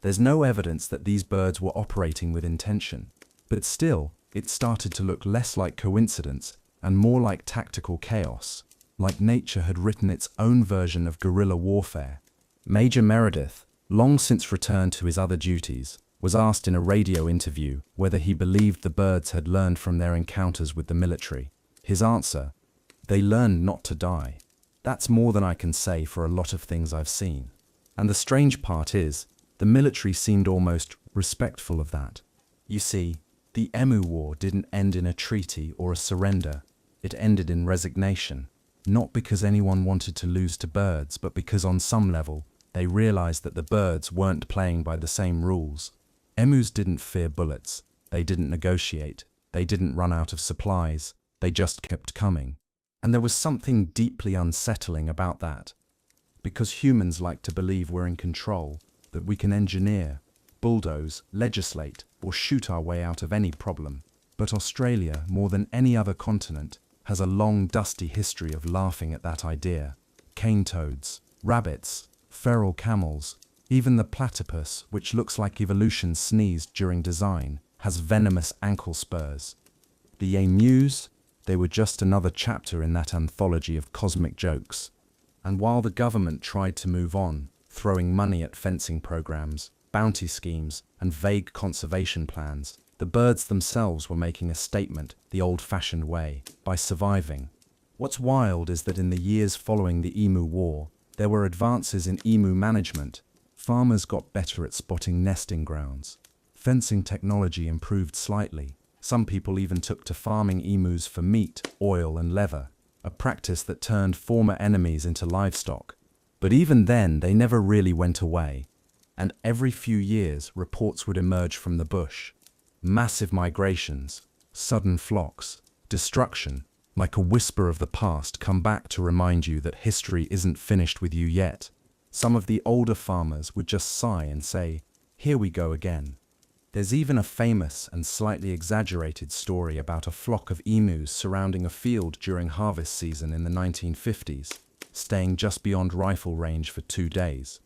There's no evidence that these birds were operating with intention, but still, it started to look less like coincidence and more like tactical chaos, like nature had written its own version of guerrilla warfare. Major Meredith, long since returned to his other duties, was asked in a radio interview whether he believed the birds had learned from their encounters with the military. His answer, "They learned not to die." That's more than I can say for a lot of things I've seen. And the strange part is, the military seemed almost respectful of that. You see, the Emu War didn't end in a treaty or a surrender. It ended in resignation. Not because anyone wanted to lose to birds, but because on some level, they realized that the birds weren't playing by the same rules. Emus didn't fear bullets. They didn't negotiate. They didn't run out of supplies. They just kept coming. And there was something deeply unsettling about that. Because humans like to believe we're in control, that we can engineer, bulldoze, legislate, or shoot our way out of any problem. But Australia, more than any other continent, has a long, dusty history of laughing at that idea. Cane toads, rabbits, feral camels, even the platypus, which looks like evolution sneezed during design, has venomous ankle spurs. The emus, They were just another chapter in that anthology of cosmic jokes. And while the government tried to move on, throwing money at fencing programs, bounty schemes, and vague conservation plans, the birds themselves were making a statement the old-fashioned way, by surviving. What's wild is that in the years following the Emu War, there were advances in emu management. Farmers got better at spotting nesting grounds. Fencing technology improved slightly. Some people even took to farming emus for meat, oil, and leather, a practice that turned former enemies into livestock. But even then, they never really went away. And every few years, reports would emerge from the bush. Massive migrations, sudden flocks, destruction, like a whisper of the past, come back to remind you that history isn't finished with you yet. Some of the older farmers would just sigh and say, "Here we go again." There's even a famous and slightly exaggerated story about a flock of emus surrounding a field during harvest season in the 1950s, staying just beyond rifle range for 2 days.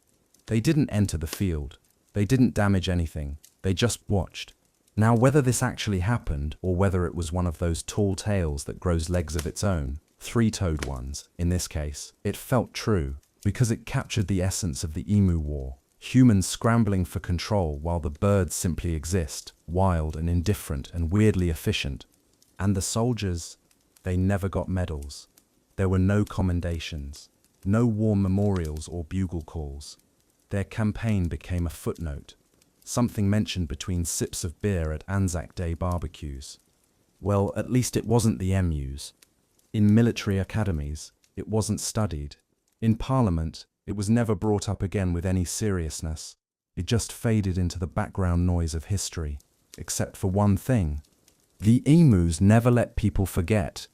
They didn't enter the field. They didn't damage anything. They just watched. Now, whether this actually happened or whether it was one of those tall tales that grows legs of its own, three-toed ones, in this case, it felt true because it captured the essence of the Emu War. Humans scrambling for control while the birds simply exist, wild and indifferent and weirdly efficient. And the soldiers, they never got medals. There were no commendations, no war memorials or bugle calls. Their campaign became a footnote, something mentioned between sips of beer at Anzac Day barbecues. Well, at least it wasn't the emus. In military academies, it wasn't studied. In Parliament, it was never brought up again with any seriousness. It just faded into the background noise of history. Except for one thing. The emus never let people forget.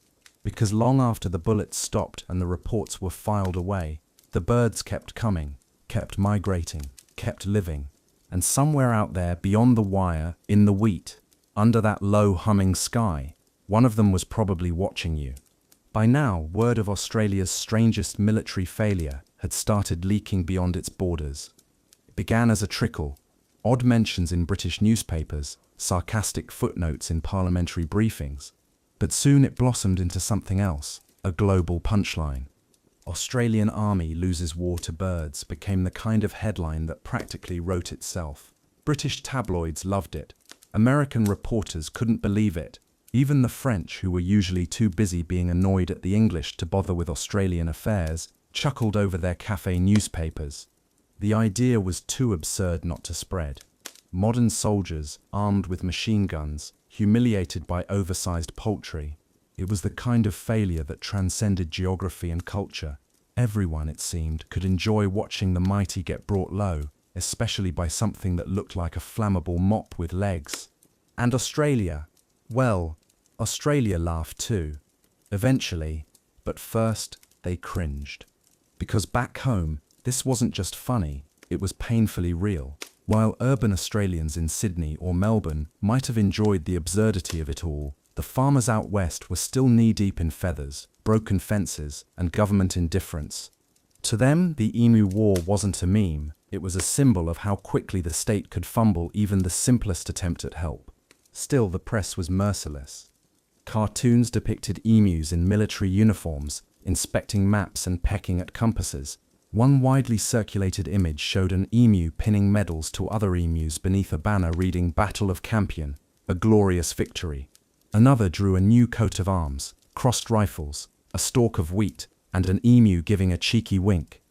Because long after the bullets stopped and the reports were filed away, the birds kept coming, kept migrating, kept living. And somewhere out there, beyond the wire, in the wheat, under that low humming sky, one of them was probably watching you. By now, word of Australia's strangest military failure had started leaking beyond its borders. It began as a trickle, odd mentions in British newspapers, sarcastic footnotes in parliamentary briefings. But soon it blossomed into something else, a global punchline. Australian Army loses war to birds became the kind of headline that practically wrote itself. British tabloids loved it. American reporters couldn't believe it. Even the French, who were usually too busy being annoyed at the English to bother with Australian affairs, chuckled over their cafe newspapers. The idea was too absurd not to spread. Modern soldiers, armed with machine guns, humiliated by oversized poultry. It was the kind of failure that transcended geography and culture. Everyone, it seemed, could enjoy watching the mighty get brought low, especially by something that looked like a flammable mop with legs. And Australia? Well, Australia laughed too. Eventually. But first, they cringed. Because back home, this wasn't just funny, it was painfully real. While urban Australians in Sydney or Melbourne might have enjoyed the absurdity of it all, the farmers out west were still knee-deep in feathers, broken fences, and government indifference. To them, the Emu War wasn't a meme, it was a symbol of how quickly the state could fumble even the simplest attempt at help. Still, the press was merciless. Cartoons depicted emus in military uniforms, inspecting maps and pecking at compasses. One widely circulated image showed an emu pinning medals to other emus beneath a banner reading "Battle of Campion, a glorious victory." Another drew a new coat of arms, crossed rifles, a stalk of wheat, and an emu giving a cheeky wink.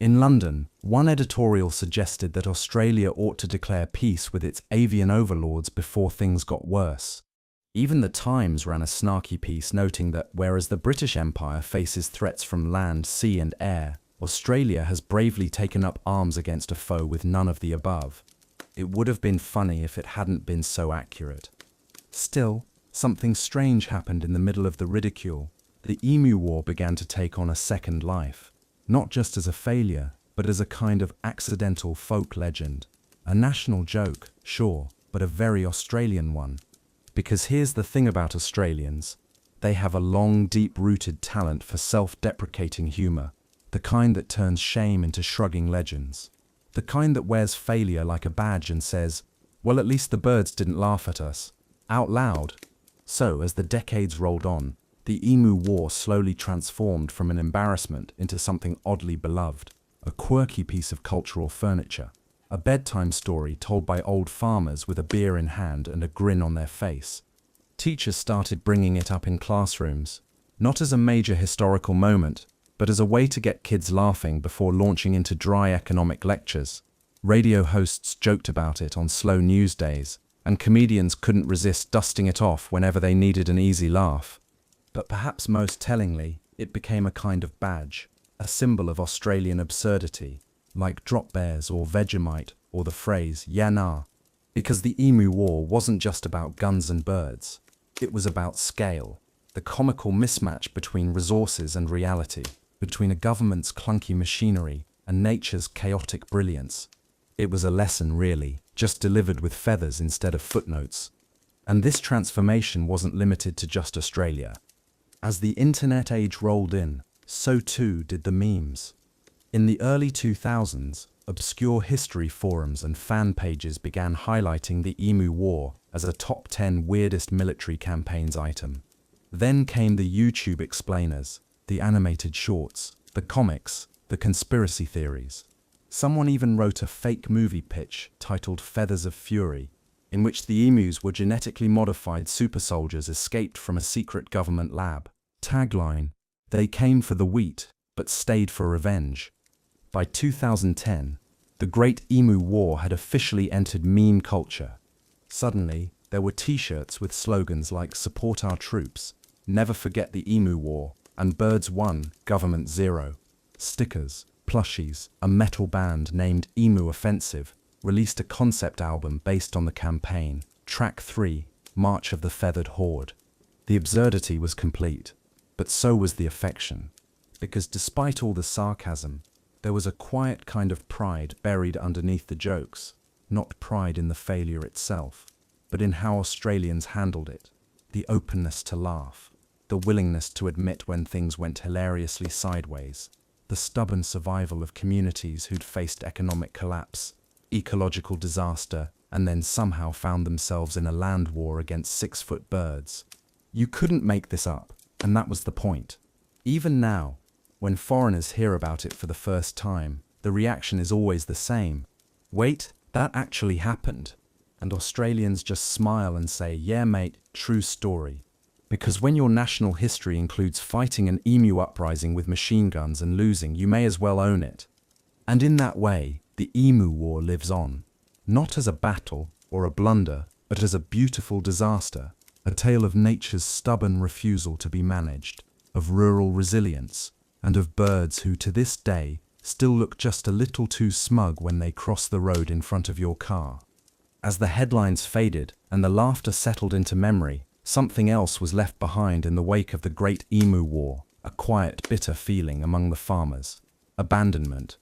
In London, one editorial suggested that Australia ought to declare peace with its avian overlords before things got worse. Even the Times ran a snarky piece noting that whereas the British Empire faces threats from land, sea and air, Australia has bravely taken up arms against a foe with none of the above. It would have been funny if it hadn't been so accurate. Still, something strange happened in the middle of the ridicule. The Emu War began to take on a second life, not just as a failure, but as a kind of accidental folk legend. A national joke, sure, but a very Australian one. Because here's the thing about Australians. They have a long, deep-rooted talent for self-deprecating humour, the kind that turns shame into shrugging legends, the kind that wears failure like a badge and says, "Well, at least the birds didn't laugh at us," out loud. So, as the decades rolled on, The Emu War slowly transformed from an embarrassment into something oddly beloved, a quirky piece of cultural furniture, a bedtime story told by old farmers with a beer in hand and a grin on their face. Teachers started bringing it up in classrooms, not as a major historical moment, but as a way to get kids laughing before launching into dry economic lectures. Radio hosts joked about it on slow news days, and comedians couldn't resist dusting it off whenever they needed an easy laugh. But perhaps most tellingly, it became a kind of badge, a symbol of Australian absurdity, like drop bears or Vegemite or the phrase "ya nah." Because the Emu War wasn't just about guns and birds. It was about scale, the comical mismatch between resources and reality, between a government's clunky machinery and nature's chaotic brilliance. It was a lesson, really, just delivered with feathers instead of footnotes. And this transformation wasn't limited to just Australia. As the internet age rolled in, so too did the memes. In the early 2000s, obscure history forums and fan pages began highlighting the Emu War as a top 10 weirdest military campaigns item. Then came the YouTube explainers, the animated shorts, the comics, the conspiracy theories. Someone even wrote a fake movie pitch titled Feathers of Fury, in which the emus were genetically modified super soldiers escaped from a secret government lab. Tagline: "They came for the wheat, but stayed for revenge." By 2010, the Great Emu War had officially entered meme culture. Suddenly, there were t-shirts with slogans like "Support our troops," "Never forget the Emu War," and "Birds won, Government zero." Stickers, plushies, a metal band named Emu Offensive released a concept album based on the campaign, Track 3, March of the Feathered Horde. The absurdity was complete, but so was the affection. Because despite all the sarcasm, there was a quiet kind of pride buried underneath the jokes, not pride in the failure itself, but in how Australians handled it, the openness to laugh, the willingness to admit when things went hilariously sideways, the stubborn survival of communities who'd faced economic collapse, ecological disaster, and then somehow found themselves in a land war against 6-foot birds. You couldn't make this up, and that was the point. Even now, when foreigners hear about it for the first time, the reaction is always the same. Wait, that actually happened. And Australians just smile and say, "Yeah mate, true story." Because when your national history includes fighting an emu uprising with machine guns and losing, you may as well own it. And in that way, the Emu War lives on. Not as a battle or a blunder, but as a beautiful disaster, a tale of nature's stubborn refusal to be managed, of rural resilience, and of birds who to this day still look just a little too smug when they cross the road in front of your car. As the headlines faded and the laughter settled into memory, something else was left behind in the wake of the Great Emu War, a quiet, bitter feeling among the farmers. Abandonment.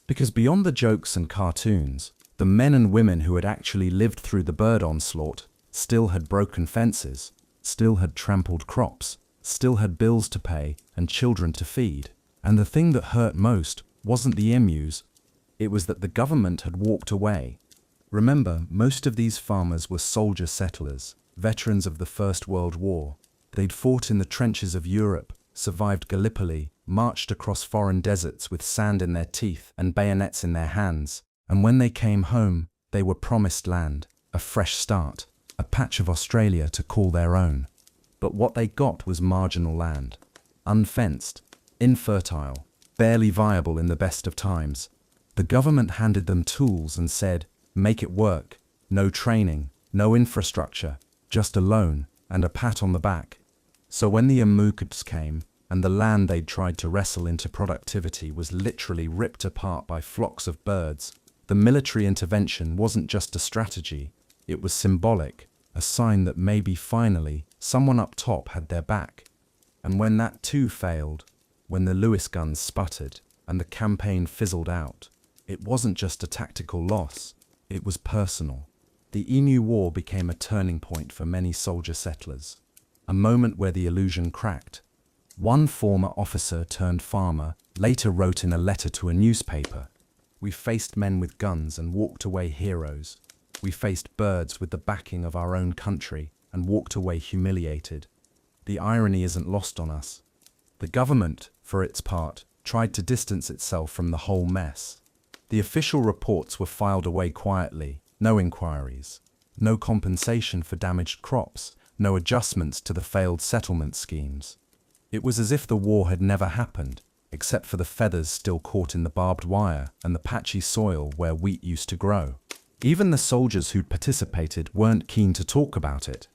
Because beyond the jokes and cartoons, the men and women who had actually lived through the bird onslaught still had broken fences, still had trampled crops, still had bills to pay and children to feed. And the thing that hurt most wasn't the emus, it was that the government had walked away. Remember, most of these farmers were soldier settlers, veterans of the First World War. They'd fought in the trenches of Europe, survived Gallipoli, marched across foreign deserts with sand in their teeth and bayonets in their hands, and when they came home, they were promised land, a fresh start, a patch of Australia to call their own. But what they got was marginal land, unfenced, infertile, barely viable in the best of times. The government handed them tools and said, "Make it work, no training, no infrastructure, just a loan and a pat on the back." So when the Amookps came, and the land they'd tried to wrestle into productivity was literally ripped apart by flocks of birds, the military intervention wasn't just a strategy, it was symbolic, a sign that maybe finally someone up top had their back. And when that too failed, when the Lewis guns sputtered and the campaign fizzled out, it wasn't just a tactical loss, it was personal. The Emu War became a turning point for many soldier settlers, a moment where the illusion cracked. One former officer turned farmer later wrote in a letter to a newspaper, "We faced men with guns and walked away heroes. We faced birds with the backing of our own country and walked away humiliated. the irony isn't lost on us. The government, for its part, tried to distance itself from the whole mess. The official reports were filed away quietly, no inquiries, no compensation for damaged crops, no adjustments to the failed settlement schemes. It was as if the war had never happened, except for the feathers still caught in the barbed wire and the patchy soil where wheat used to grow. Even the soldiers who'd participated weren't keen to talk about it.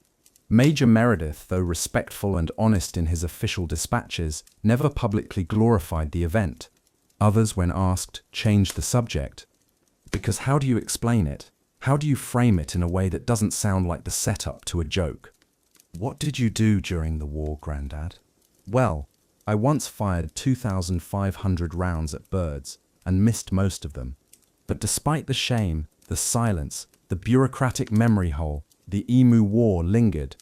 Major Meredith, though respectful and honest in his official dispatches, never publicly glorified the event. Others, when asked, changed the subject. Because how do you explain it? How do you frame it in a way that doesn't sound like the setup to a joke? What did you do during the war, Grandad? Well, I once fired 2,500 rounds at birds and missed most of them. But despite the shame, the silence, the bureaucratic memory hole, the Emu War lingered,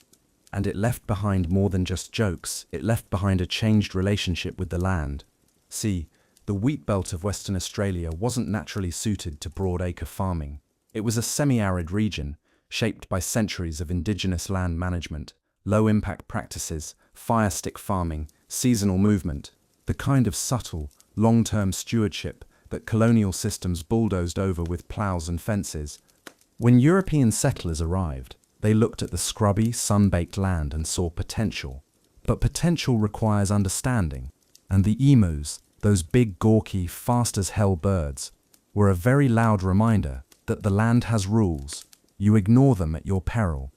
and it left behind more than just jokes. It left behind a changed relationship with the land. See, the wheat belt of Western Australia wasn't naturally suited to broadacre farming. It was a semi-arid region, shaped by centuries of indigenous land management, low-impact practices, fire stick farming, seasonal movement, the kind of subtle, long-term stewardship that colonial systems bulldozed over with plows and fences. When European settlers arrived, they looked at the scrubby, sun-baked land and saw potential. But potential requires understanding, and the emus, those big, gawky, fast-as-hell birds, were a very loud reminder that the land has rules. You ignore them at your peril.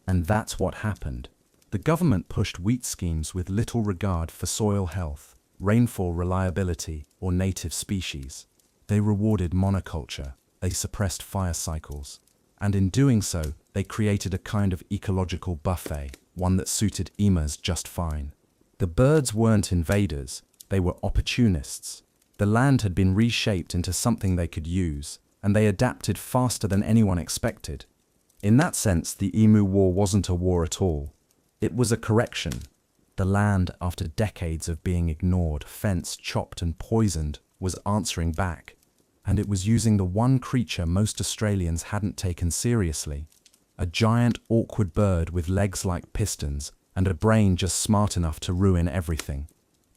And that's what happened. The government pushed wheat schemes with little regard for soil health, rainfall reliability, or native species. They rewarded monoculture, they suppressed fire cycles, and in doing so, they created a kind of ecological buffet, one that suited emus just fine. The birds weren't invaders, they were opportunists. The land had been reshaped into something they could use, and they adapted faster than anyone expected. In that sense, the Emu War wasn't a war at all. It was a correction. The land, after decades of being ignored, fenced, chopped and poisoned, was answering back. And it was using the one creature most Australians hadn't taken seriously. A giant, awkward bird with legs like pistons and a brain just smart enough to ruin everything.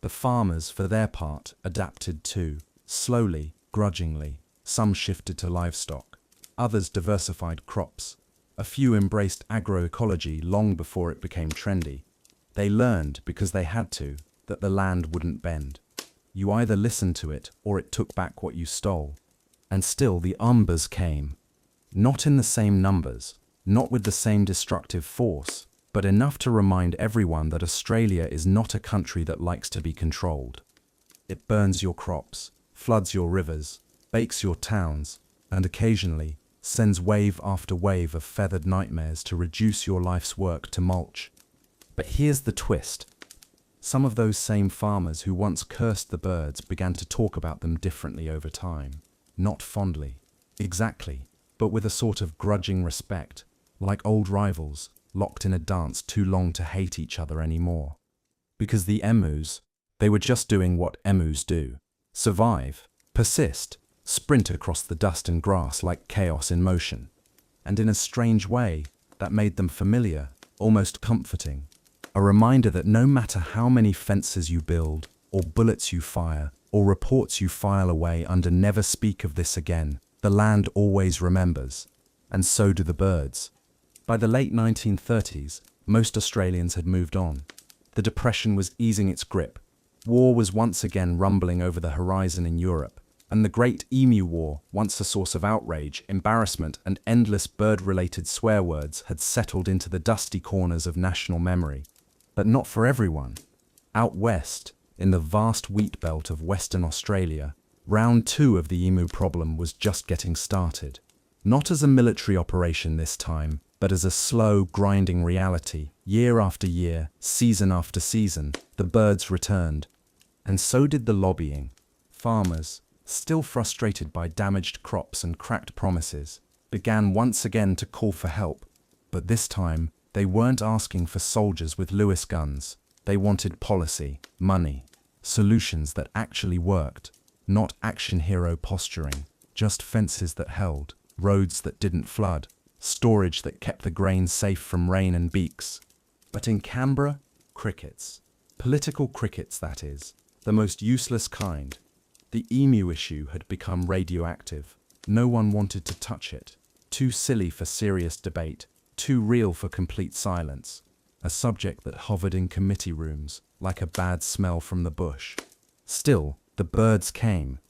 The farmers, for their part, adapted too, slowly, grudgingly. Some shifted to livestock. Others diversified crops. A few embraced agroecology long before it became trendy. They learned, because they had to, that the land wouldn't bend. You either listened to it or it took back what you stole. And still the umbers came. Not in the same numbers, not with the same destructive force, but enough to remind everyone that Australia is not a country that likes to be controlled. It burns your crops, floods your rivers, bakes your towns, and occasionally sends wave after wave of feathered nightmares to reduce your life's work to mulch. But here's the twist. Some of those same farmers who once cursed the birds began to talk about them differently over time. Not fondly, exactly, but with a sort of grudging respect, like old rivals, locked in a dance too long to hate each other anymore. Because the emus, they were just doing what emus do. Survive, persist, sprint across the dust and grass like chaos in motion. And in a strange way, that made them familiar, almost comforting. A reminder that no matter how many fences you build, or bullets you fire, or reports you file away under "never speak of this again," the land always remembers. And so do the birds. By the late 1930s, most Australians had moved on. The Depression was easing its grip. War was once again rumbling over the horizon in Europe. And the Great Emu War, once a source of outrage, embarrassment, and endless bird-related swear words, had settled into the dusty corners of national memory. But not for everyone. Out west, in the vast wheat belt of Western Australia, round 2 of the emu problem was just getting started. Not as a military operation this time, but as a slow, grinding reality. Year after year, season after season, the birds returned. And so did the lobbying. Farmers, still frustrated by damaged crops and cracked promises, began once again to call for help. But this time, they weren't asking for soldiers with Lewis guns. They wanted policy, money, solutions that actually worked, not action hero posturing, just fences that held, roads that didn't flood, storage that kept the grain safe from rain and beaks. But in Canberra, Crickets. Political crickets, that is. The most useless kind. The emu issue had become radioactive. No one wanted to touch it. Too silly for serious debate. Too real for complete silence. A subject that hovered in committee rooms, like a bad smell from the bush. Still, the birds came.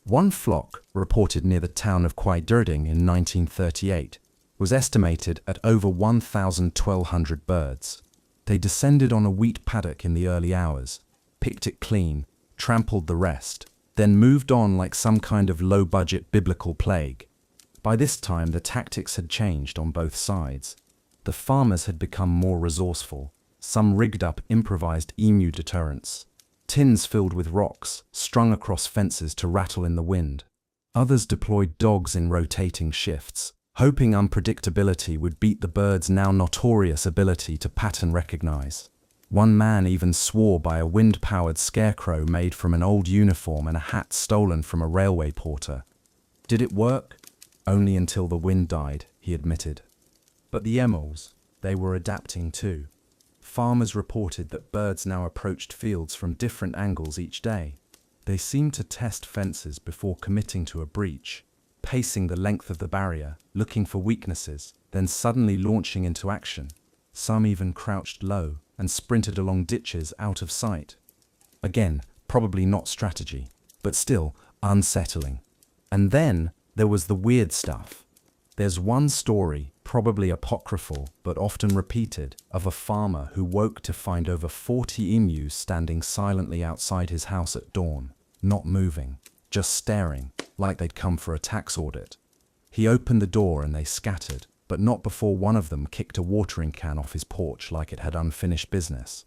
One flock, reported near the town of Quaidurding in 1938, was estimated at over 1,200 birds. They descended on a wheat paddock in the early hours, picked it clean, trampled the rest, then moved on like some kind of low-budget biblical plague. By this time, the tactics had changed on both sides. The farmers had become more resourceful. Some rigged up improvised emu deterrents. Tins filled with rocks, strung across fences to rattle in the wind. Others deployed dogs in rotating shifts, hoping unpredictability would beat the birds' now notorious ability to pattern recognize. One man even swore by a wind-powered scarecrow made from an old uniform and a hat stolen from a railway porter. Did it work? Only until the wind died, he admitted. But the emuls, they were adapting too. Farmers reported that birds now approached fields from different angles each day. They seemed to test fences before committing to a breach, pacing the length of the barrier, looking for weaknesses, then suddenly launching into action. Some even crouched low and sprinted along ditches out of sight. Again, probably not strategy, but still unsettling. And then there was the weird stuff. There's one story, probably apocryphal but often repeated, of a farmer who woke to find over 40 emus standing silently outside his house at dawn, not moving, just staring, like they'd come for a tax audit. He opened the door and they scattered, but not before one of them kicked a watering can off his porch like it had unfinished business.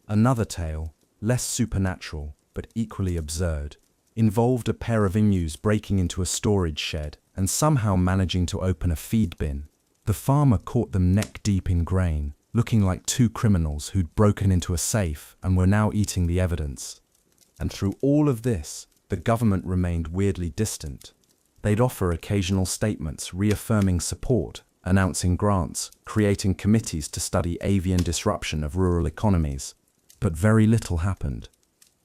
Another tale, less supernatural but equally absurd, involved a pair of emus breaking into a storage shed and somehow managing to open a feed bin. The farmer caught them neck-deep in grain, looking like two criminals who'd broken into a safe and were now eating the evidence. And through all of this, the government remained weirdly distant. They'd offer occasional statements reaffirming support, announcing grants, creating committees to study avian disruption of rural economies. But very little happened.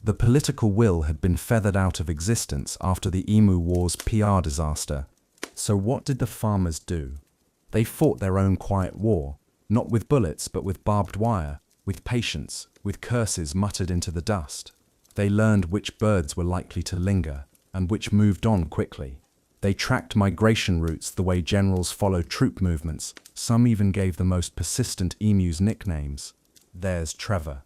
The political will had been feathered out of existence after the Emu War's PR disaster. So what did the farmers do? They fought their own quiet war, not with bullets but with barbed wire, with patience, with curses muttered into the dust. They learned which birds were likely to linger, and which moved on quickly. They tracked migration routes the way generals follow troop movements. Some even gave the most persistent emus nicknames. "There's Trevor,"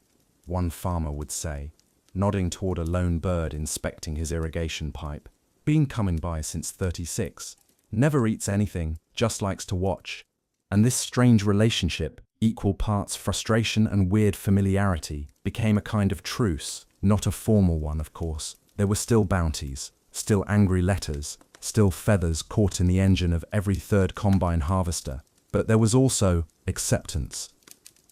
one farmer would say, nodding toward a lone bird inspecting his irrigation pipe. "Been coming by since 36. Never eats anything, just likes to watch." And this strange relationship, equal parts frustration and weird familiarity, became a kind of truce, not a formal one, of course. There were still bounties, still angry letters, still feathers caught in the engine of every third combine harvester. But there was also acceptance.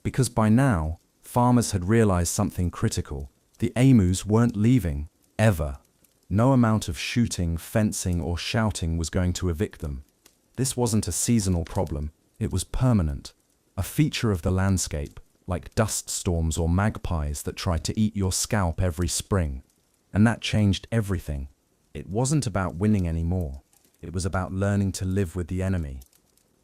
Because by now, farmers had realized something critical. The emus weren't leaving, ever. No amount of shooting, fencing, or shouting was going to evict them. This wasn't a seasonal problem, it was permanent. A feature of the landscape, like dust storms or magpies that try to eat your scalp every spring. And that changed everything. It wasn't about winning anymore. It was about learning to live with the enemy.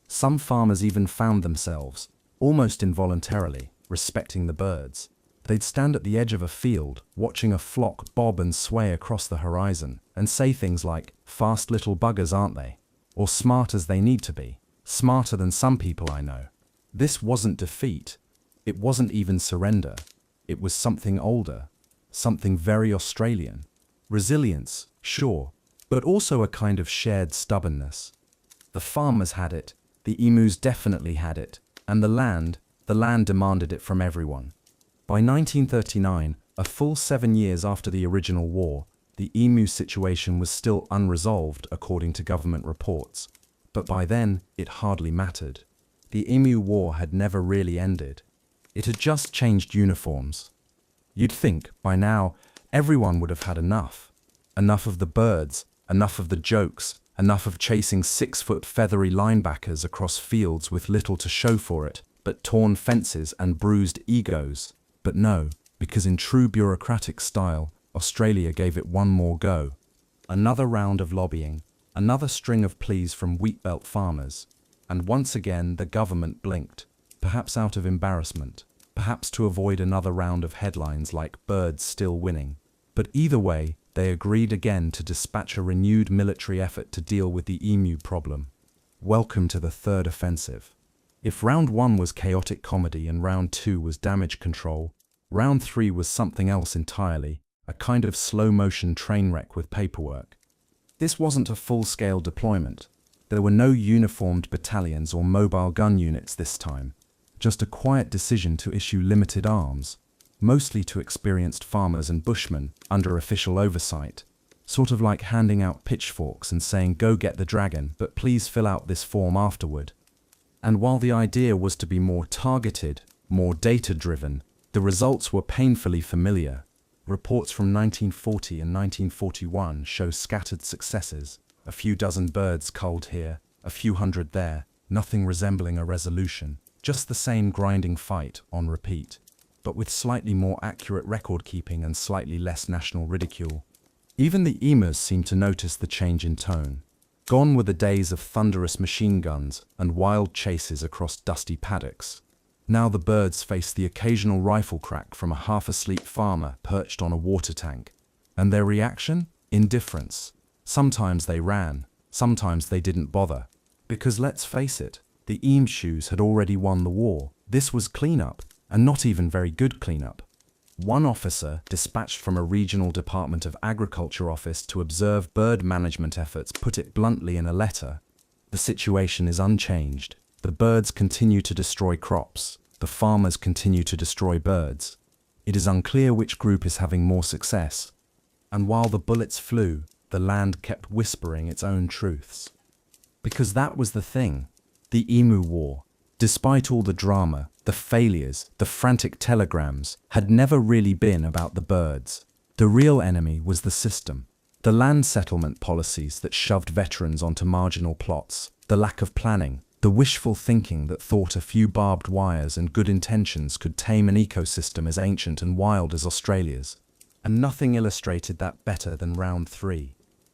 Some farmers even found themselves, almost involuntarily, respecting the birds. They'd stand at the edge of a field, watching a flock bob and sway across the horizon, and say things like, "Fast little buggers, aren't they?" Or "Smart as they need to be. Smarter than some people I know." This wasn't defeat. It wasn't even surrender. It was something older, something very Australian. Resilience, sure, but also a kind of shared stubbornness. The farmers had it, the emus definitely had it, and the land demanded it from everyone. By 1939, a full 7 years after the original war, the emu situation was still unresolved according to government reports. But by then, it hardly mattered. The emu war had never really ended. It had just changed uniforms. You'd think, by now, everyone would have had enough. Enough of the birds, enough of the jokes, enough of chasing 6-foot feathery linebackers across fields with little to show for it, but torn fences and bruised egos. But no, because in true bureaucratic style, Australia gave it one more go. Another round of lobbying, another string of pleas from wheatbelt farmers, and once again the government blinked, perhaps out of embarrassment, perhaps to avoid another round of headlines like "Birds Still Winning." But either way, they agreed again to dispatch a renewed military effort to deal with the emu problem. Welcome to the third offensive. If round 1 was chaotic comedy and round 2 was damage control, round 3 was something else entirely, a kind of slow-motion train wreck with paperwork. This wasn't a full-scale deployment. There were no uniformed battalions or mobile gun units this time, just a quiet decision to issue limited arms, mostly to experienced farmers and bushmen under official oversight, sort of like handing out pitchforks and saying "go get the dragon, but please fill out this form afterward." And while the idea was to be more targeted, more data-driven, the results were painfully familiar. Reports from 1940 and 1941 show scattered successes, a few dozen birds culled here, a few hundred there, nothing resembling a resolution, just the same grinding fight on repeat, but with slightly more accurate record-keeping and slightly less national ridicule. Even the emus seemed to notice the change in tone. Gone were the days of thunderous machine guns and wild chases across dusty paddocks. Now the birds faced the occasional rifle crack from a half-asleep farmer perched on a water tank. And their reaction? Indifference. Sometimes they ran, sometimes they didn't bother. Because let's face it, the emus had already won the war. This was cleanup, and not even very good cleanup. One officer, dispatched from a regional Department of Agriculture office to observe bird management efforts, put it bluntly in a letter: "The situation is unchanged. The birds continue to destroy crops. The farmers continue to destroy birds. It is unclear which group is having more success." And while the bullets flew, the land kept whispering its own truths. Because that was the thing. The Emu War, despite all the drama, the failures, the frantic telegrams, had never really been about the birds. The real enemy was the system. The land settlement policies that shoved veterans onto marginal plots, the lack of planning, the wishful thinking that thought a few barbed wires and good intentions could tame an ecosystem as ancient and wild as Australia's. And nothing illustrated that better than round 3.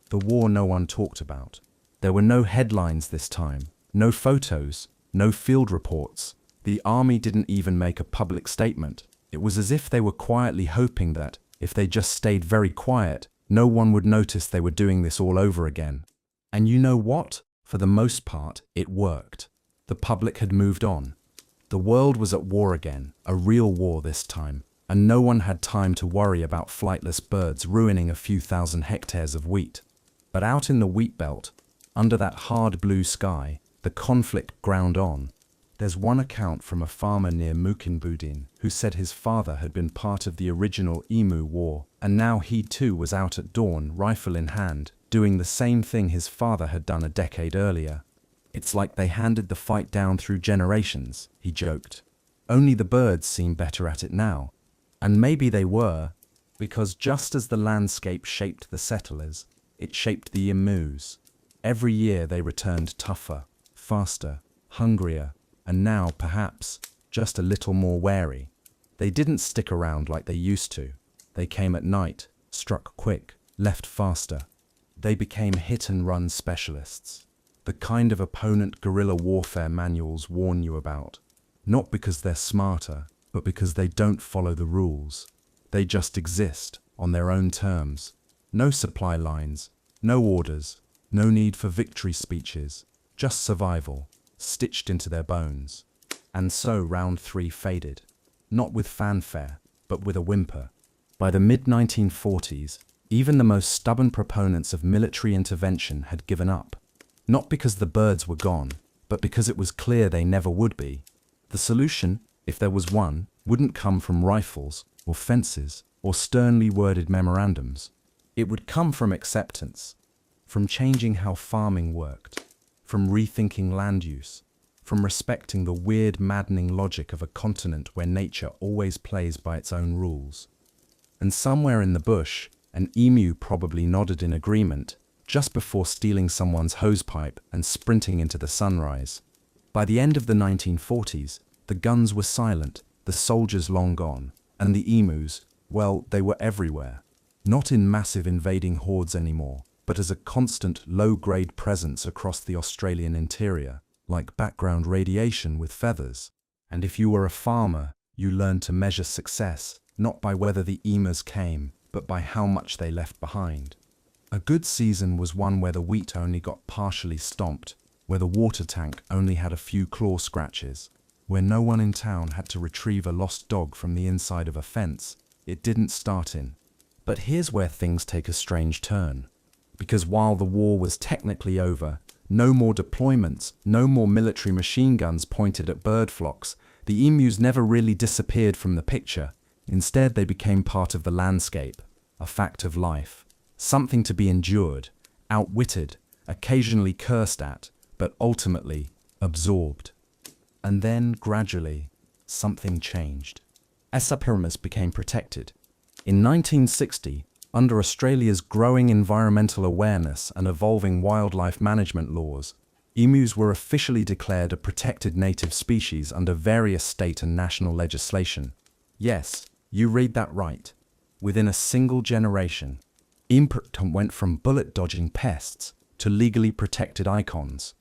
The war no one talked about. There were no headlines this time, no photos, no field reports. The army didn't even make a public statement. It was as if they were quietly hoping that, if they just stayed very quiet, no one would notice they were doing this all over again. And you know what? For the most part, it worked. The public had moved on. The world was at war again, a real war this time, and no one had time to worry about flightless birds ruining a few thousand hectares of wheat. But out in the wheat belt, under that hard blue sky, the conflict ground on. There's one account from a farmer near Mukhinbudin who said his father had been part of the original Emu War, and now he too was out at dawn, rifle in hand, doing the same thing his father had done a decade earlier. "It's like they handed the fight down through generations," he joked. "Only the birds seem better at it now." And maybe they were, because just as the landscape shaped the settlers, it shaped the emus. Every year they returned tougher, faster, hungrier, and now, perhaps, just a little more wary. They didn't stick around like they used to. They came at night, struck quick, left faster. They became hit-and-run specialists. The kind of opponent guerrilla warfare manuals warn you about. Not because they're smarter, but because they don't follow the rules. They just exist, on their own terms. No supply lines, no orders, no need for victory speeches, just survival, stitched into their bones. And so round 3 faded, not with fanfare, but with a whimper. By the mid-1940s, even the most stubborn proponents of military intervention had given up. Not because the birds were gone, but because it was clear they never would be. The solution, if there was one, wouldn't come from rifles, or fences, or sternly worded memorandums. It would come from acceptance, from changing how farming worked, from rethinking land use, from respecting the weird, maddening logic of a continent where nature always plays by its own rules. And somewhere in the bush, an emu probably nodded in agreement, just before stealing someone's hosepipe and sprinting into the sunrise. By the end of the 1940s, the guns were silent, the soldiers long gone, And the emus, well, they were everywhere. Not in massive invading hordes anymore, but as a constant low-grade presence across the Australian interior, like background radiation with feathers. And if you were a farmer, you learned to measure success, not by whether the emus came, but by how much they left behind. A good season was one where the wheat only got partially stomped, where the water tank only had a few claw scratches, where no one in town had to retrieve a lost dog from the inside of a fence it didn't start in. But here's where things take a strange turn. Because while the war was technically over, no more deployments, no more military machine guns pointed at bird flocks, the emus never really disappeared from the picture. Instead, they became part of the landscape, a fact of life, something to be endured, outwitted, occasionally cursed at, but ultimately absorbed. And then, gradually, something changed. Pyramids became protected. In 1960, under Australia's growing environmental awareness and evolving wildlife management laws, emus were officially declared a protected native species under various state and national legislation. Yes, you read that right. Within a single generation, emus went from bullet-dodging pests to legally protected icons.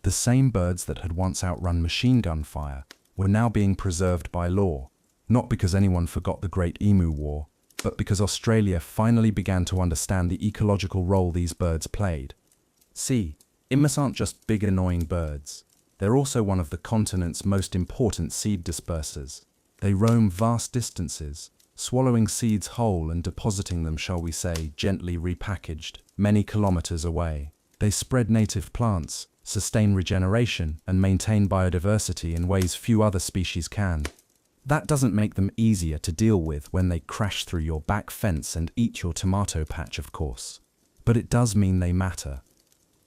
The same birds that had once outrun machine gun fire were now being preserved by law, not because anyone forgot the Great Emu War, but because Australia finally began to understand the ecological role these birds played. See, emus aren't just big annoying birds. They're also one of the continent's most important seed dispersers. They roam vast distances, swallowing seeds whole and depositing them, shall we say, gently repackaged, many kilometers away. They spread native plants, sustain regeneration, and maintain biodiversity in ways few other species can. That doesn't make them easier to deal with when they crash through your back fence and eat your tomato patch, of course. But it does mean they matter.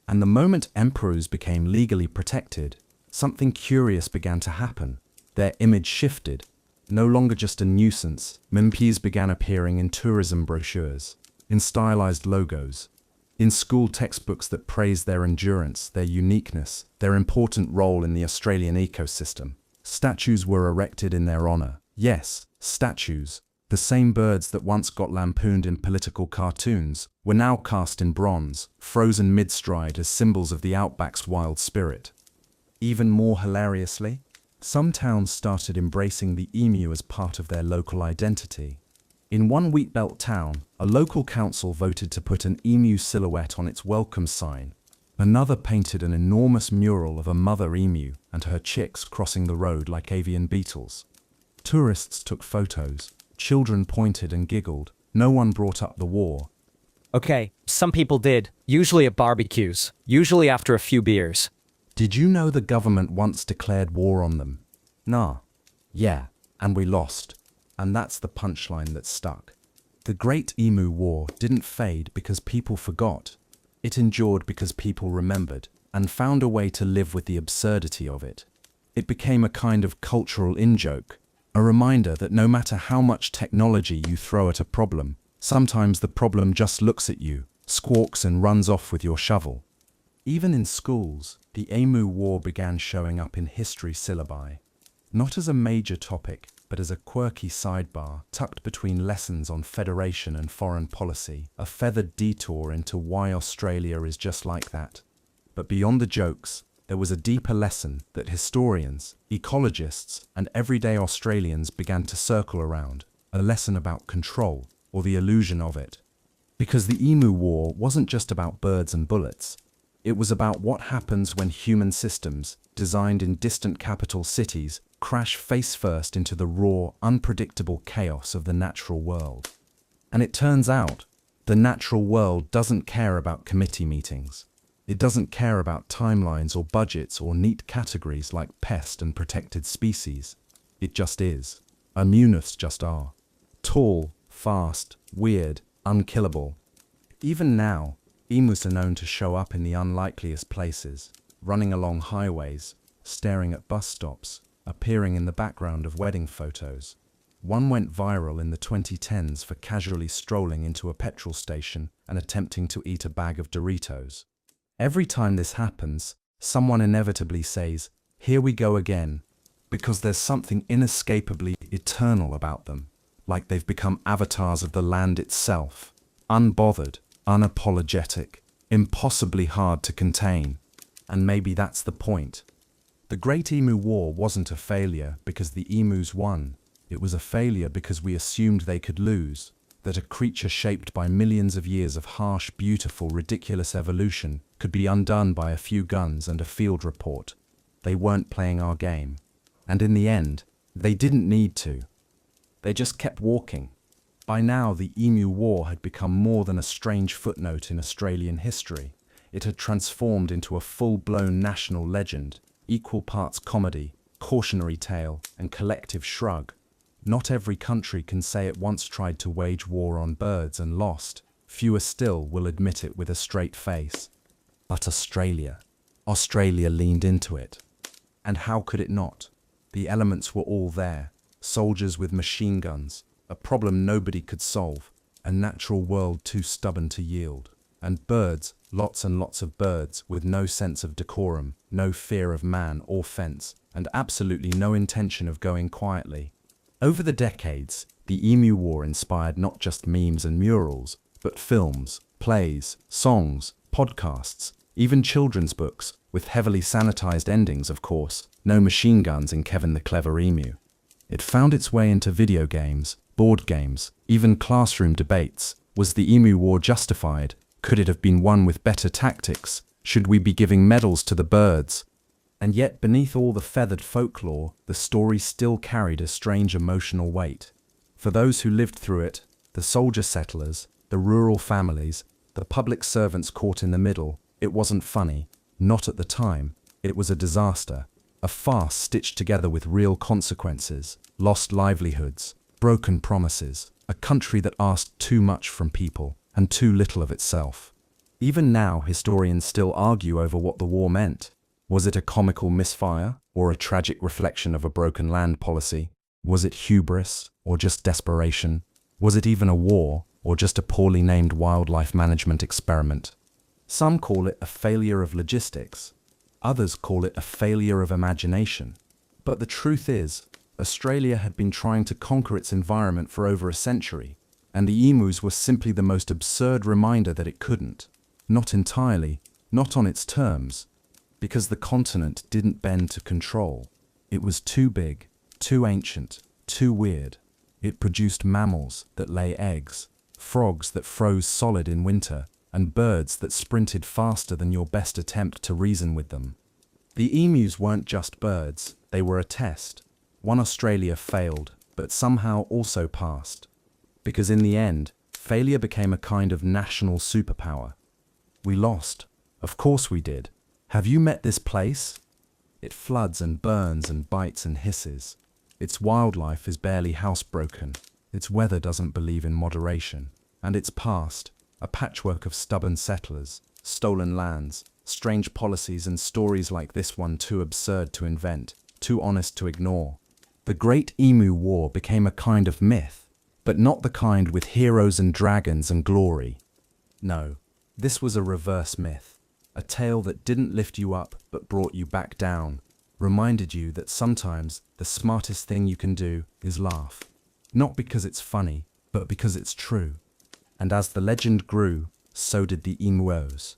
And the moment emperors became legally protected, something curious began to happen. Their image shifted. No longer just a nuisance, MPs began appearing in tourism brochures, in stylized logos, in school textbooks that praised their endurance, their uniqueness, their important role in the Australian ecosystem. Statues were erected in their honor. Yes, statues. The same birds that once got lampooned in political cartoons were now cast in bronze, frozen mid-stride as symbols of the outback's wild spirit. Even more hilariously, some towns started embracing the emu as part of their local identity. In one wheatbelt town, a local council voted to put an emu silhouette on its welcome sign. Another painted an enormous mural of a mother emu and her chicks crossing the road like avian beetles. Tourists took photos. Children pointed and giggled. No one brought up the war. Okay, some people did, usually at barbecues, usually after a few beers. Did you know the government once declared war on them? Nah. Yeah, and we lost. And that's the punchline that stuck. The Great Emu War didn't fade because people forgot. It endured because people remembered and found a way to live with the absurdity of it. It became a kind of cultural in-joke, a reminder that no matter how much technology you throw at a problem, sometimes the problem just looks at you, squawks and runs off with your shovel. Even in schools, the Emu War began showing up in history syllabi, not as a major topic, but as a quirky sidebar tucked between lessons on federation and foreign policy, a feathered detour into why Australia is just like that. But beyond the jokes, there was a deeper lesson that historians, ecologists, and everyday Australians began to circle around, a lesson about control, or the illusion of it. Because the Emu War wasn't just about birds and bullets. It was about what happens when human systems, designed in distant capital cities, crash face-first into the raw, unpredictable chaos of the natural world. And it turns out, the natural world doesn't care about committee meetings. It doesn't care about timelines or budgets or neat categories like pest and protected species. It just is. Emus just are. Tall, fast, weird, unkillable. Even now, emus are known to show up in the unlikeliest places, running along highways, staring at bus stops, appearing in the background of wedding photos. One went viral in the 2010s for casually strolling into a petrol station and attempting to eat a bag of Doritos. Every time this happens, someone inevitably says, "Here we go again," because there's something inescapably eternal about them. like they've become avatars of the land itself, unbothered, unapologetic, impossibly hard to contain. And maybe that's the point. The Great Emu War wasn't a failure because the emus won. It was a failure because we assumed they could lose, that a creature shaped by millions of years of harsh, beautiful, ridiculous evolution could be undone by a few guns and a field report. They weren't playing our game. And in the end, they didn't need to. They just kept walking. By now, the Emu War had become more than a strange footnote in Australian history. It had transformed into a full-blown national legend, equal parts comedy, cautionary tale, and collective shrug. Not every country can say it once tried to wage war on birds and lost. Fewer still will admit it with a straight face. But Australia leaned into it. And how could it not? The elements were all there. Soldiers with machine guns, a problem nobody could solve, a natural world too stubborn to yield. And birds, lots and lots of birds, with no sense of decorum, no fear of man or fence, and absolutely no intention of going quietly. Over the decades, the Emu War inspired not just memes and murals, but films, plays, songs, podcasts, even children's books, with heavily sanitized endings, of course, no machine guns in Kevin the Clever Emu. It found its way into video games, board games, even classroom debates. Was the Emu War justified? Could it have been won with better tactics? Should we be giving medals to the birds? And yet, beneath all the feathered folklore, the story still carried a strange emotional weight. For those who lived through it, the soldier settlers, the rural families, the public servants caught in the middle, it wasn't funny. Not at the time. It was a disaster. A farce stitched together with real consequences, lost livelihoods, broken promises, a country that asked too much from people and too little of itself. Even now, historians still argue over what the war meant. Was it a comical misfire, or a tragic reflection of a broken land policy? Was it hubris, or just desperation? Was it even a war, or just a poorly named wildlife management experiment? Some call it a failure of logistics. Others call it a failure of imagination. But the truth is, Australia had been trying to conquer its environment for over a century, and the emus were simply the most absurd reminder that it couldn't. Not entirely, not on its terms, because the continent didn't bend to control. It was too big, too ancient, too weird. It produced mammals that lay eggs, frogs that froze solid in winter, and birds that sprinted faster than your best attempt to reason with them. The emus weren't just birds, they were a test. One Australia failed, but somehow also passed. Because in the end, failure became a kind of national superpower. We lost. Of course we did. Have you met this place? It floods and burns and bites and hisses. Its wildlife is barely housebroken. Its weather doesn't believe in moderation. And its past, a patchwork of stubborn settlers, stolen lands, strange policies and stories like this one too absurd to invent, too honest to ignore. The Great Emu War became a kind of myth, but not the kind with heroes and dragons and glory. No, this was a reverse myth, a tale that didn't lift you up but brought you back down, reminded you that sometimes the smartest thing you can do is laugh. Not because it's funny, but because it's true. And as the legend grew, so did the emus.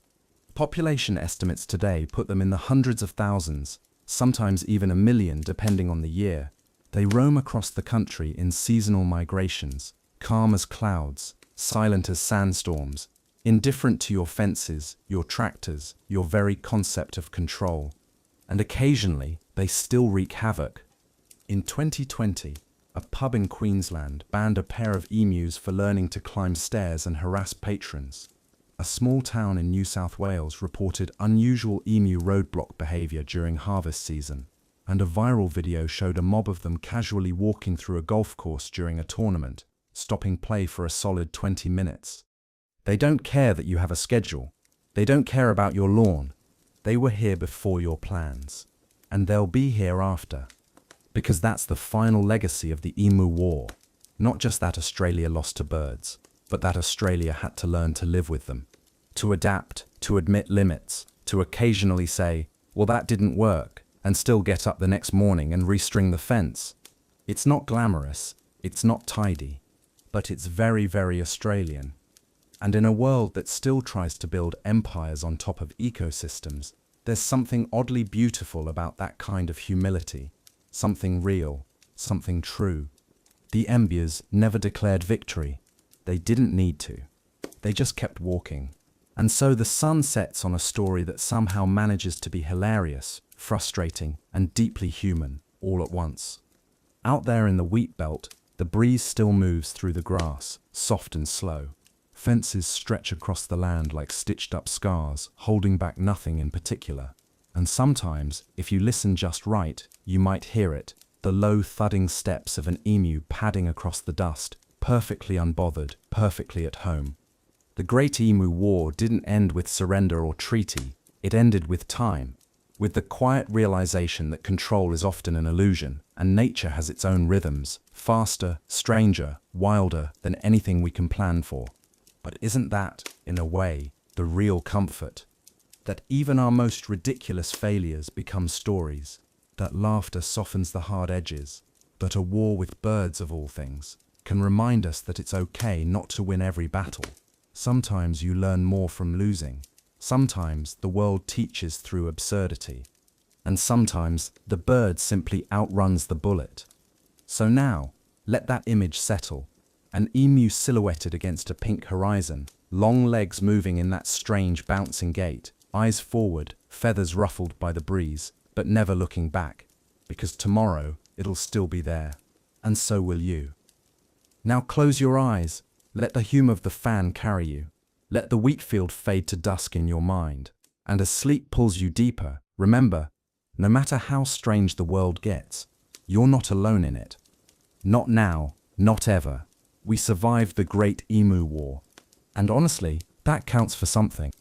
Population estimates today put them in the hundreds of thousands, sometimes even 1 million depending on the year. They roam across the country in seasonal migrations, calm as clouds, silent as sandstorms, indifferent to your fences, your tractors, your very concept of control. And occasionally, they still wreak havoc. In 2020, a pub in Queensland banned a pair of emus for learning to climb stairs and harass patrons. A small town in New South Wales reported unusual emu roadblock behaviour during harvest season, and a viral video showed a mob of them casually walking through a golf course during a tournament, stopping play for a solid 20 minutes. They don't care that you have a schedule. They don't care about your lawn. They were here before your plans. And they'll be here after. Because that's the final legacy of the Emu War. Not just that Australia lost to birds, but that Australia had to learn to live with them. To adapt, to admit limits, to occasionally say, well, that didn't work, and still get up the next morning and restring the fence. It's not glamorous, It's not tidy, but it's very, very Australian. And in a world that still tries to build empires on top of ecosystems, there's something oddly beautiful about that kind of humility. Something real, something true. The Embiers never declared victory. They didn't need to. They just kept walking. And so the sun sets on a story that somehow manages to be hilarious, frustrating, and deeply human, all at once. Out there in the wheat belt, the breeze still moves through the grass, soft and slow. Fences stretch across the land like stitched-up scars, holding back nothing in particular. And sometimes, if you listen just right, you might hear it, the low thudding steps of an emu padding across the dust, perfectly unbothered, perfectly at home. The Great Emu War didn't end with surrender or treaty, it ended with time, with the quiet realization that control is often an illusion, and nature has its own rhythms, faster, stranger, wilder than anything we can plan for. But isn't that, in a way, the real comfort? That even our most ridiculous failures become stories, that laughter softens the hard edges, that a war with birds of all things can remind us that it's okay not to win every battle. Sometimes you learn more from losing. Sometimes the world teaches through absurdity. And sometimes the bird simply outruns the bullet. So now, let that image settle. An emu silhouetted against a pink horizon, long legs moving in that strange bouncing gait, eyes forward, feathers ruffled by the breeze, but never looking back, because tomorrow it'll still be there, and so will you. Now close your eyes, let the hum of the fan carry you, let the wheat field fade to dusk in your mind, and as sleep pulls you deeper, remember, no matter how strange the world gets, you're not alone in it. Not now, not ever. We survived the Great Emu War. And honestly, that counts for something.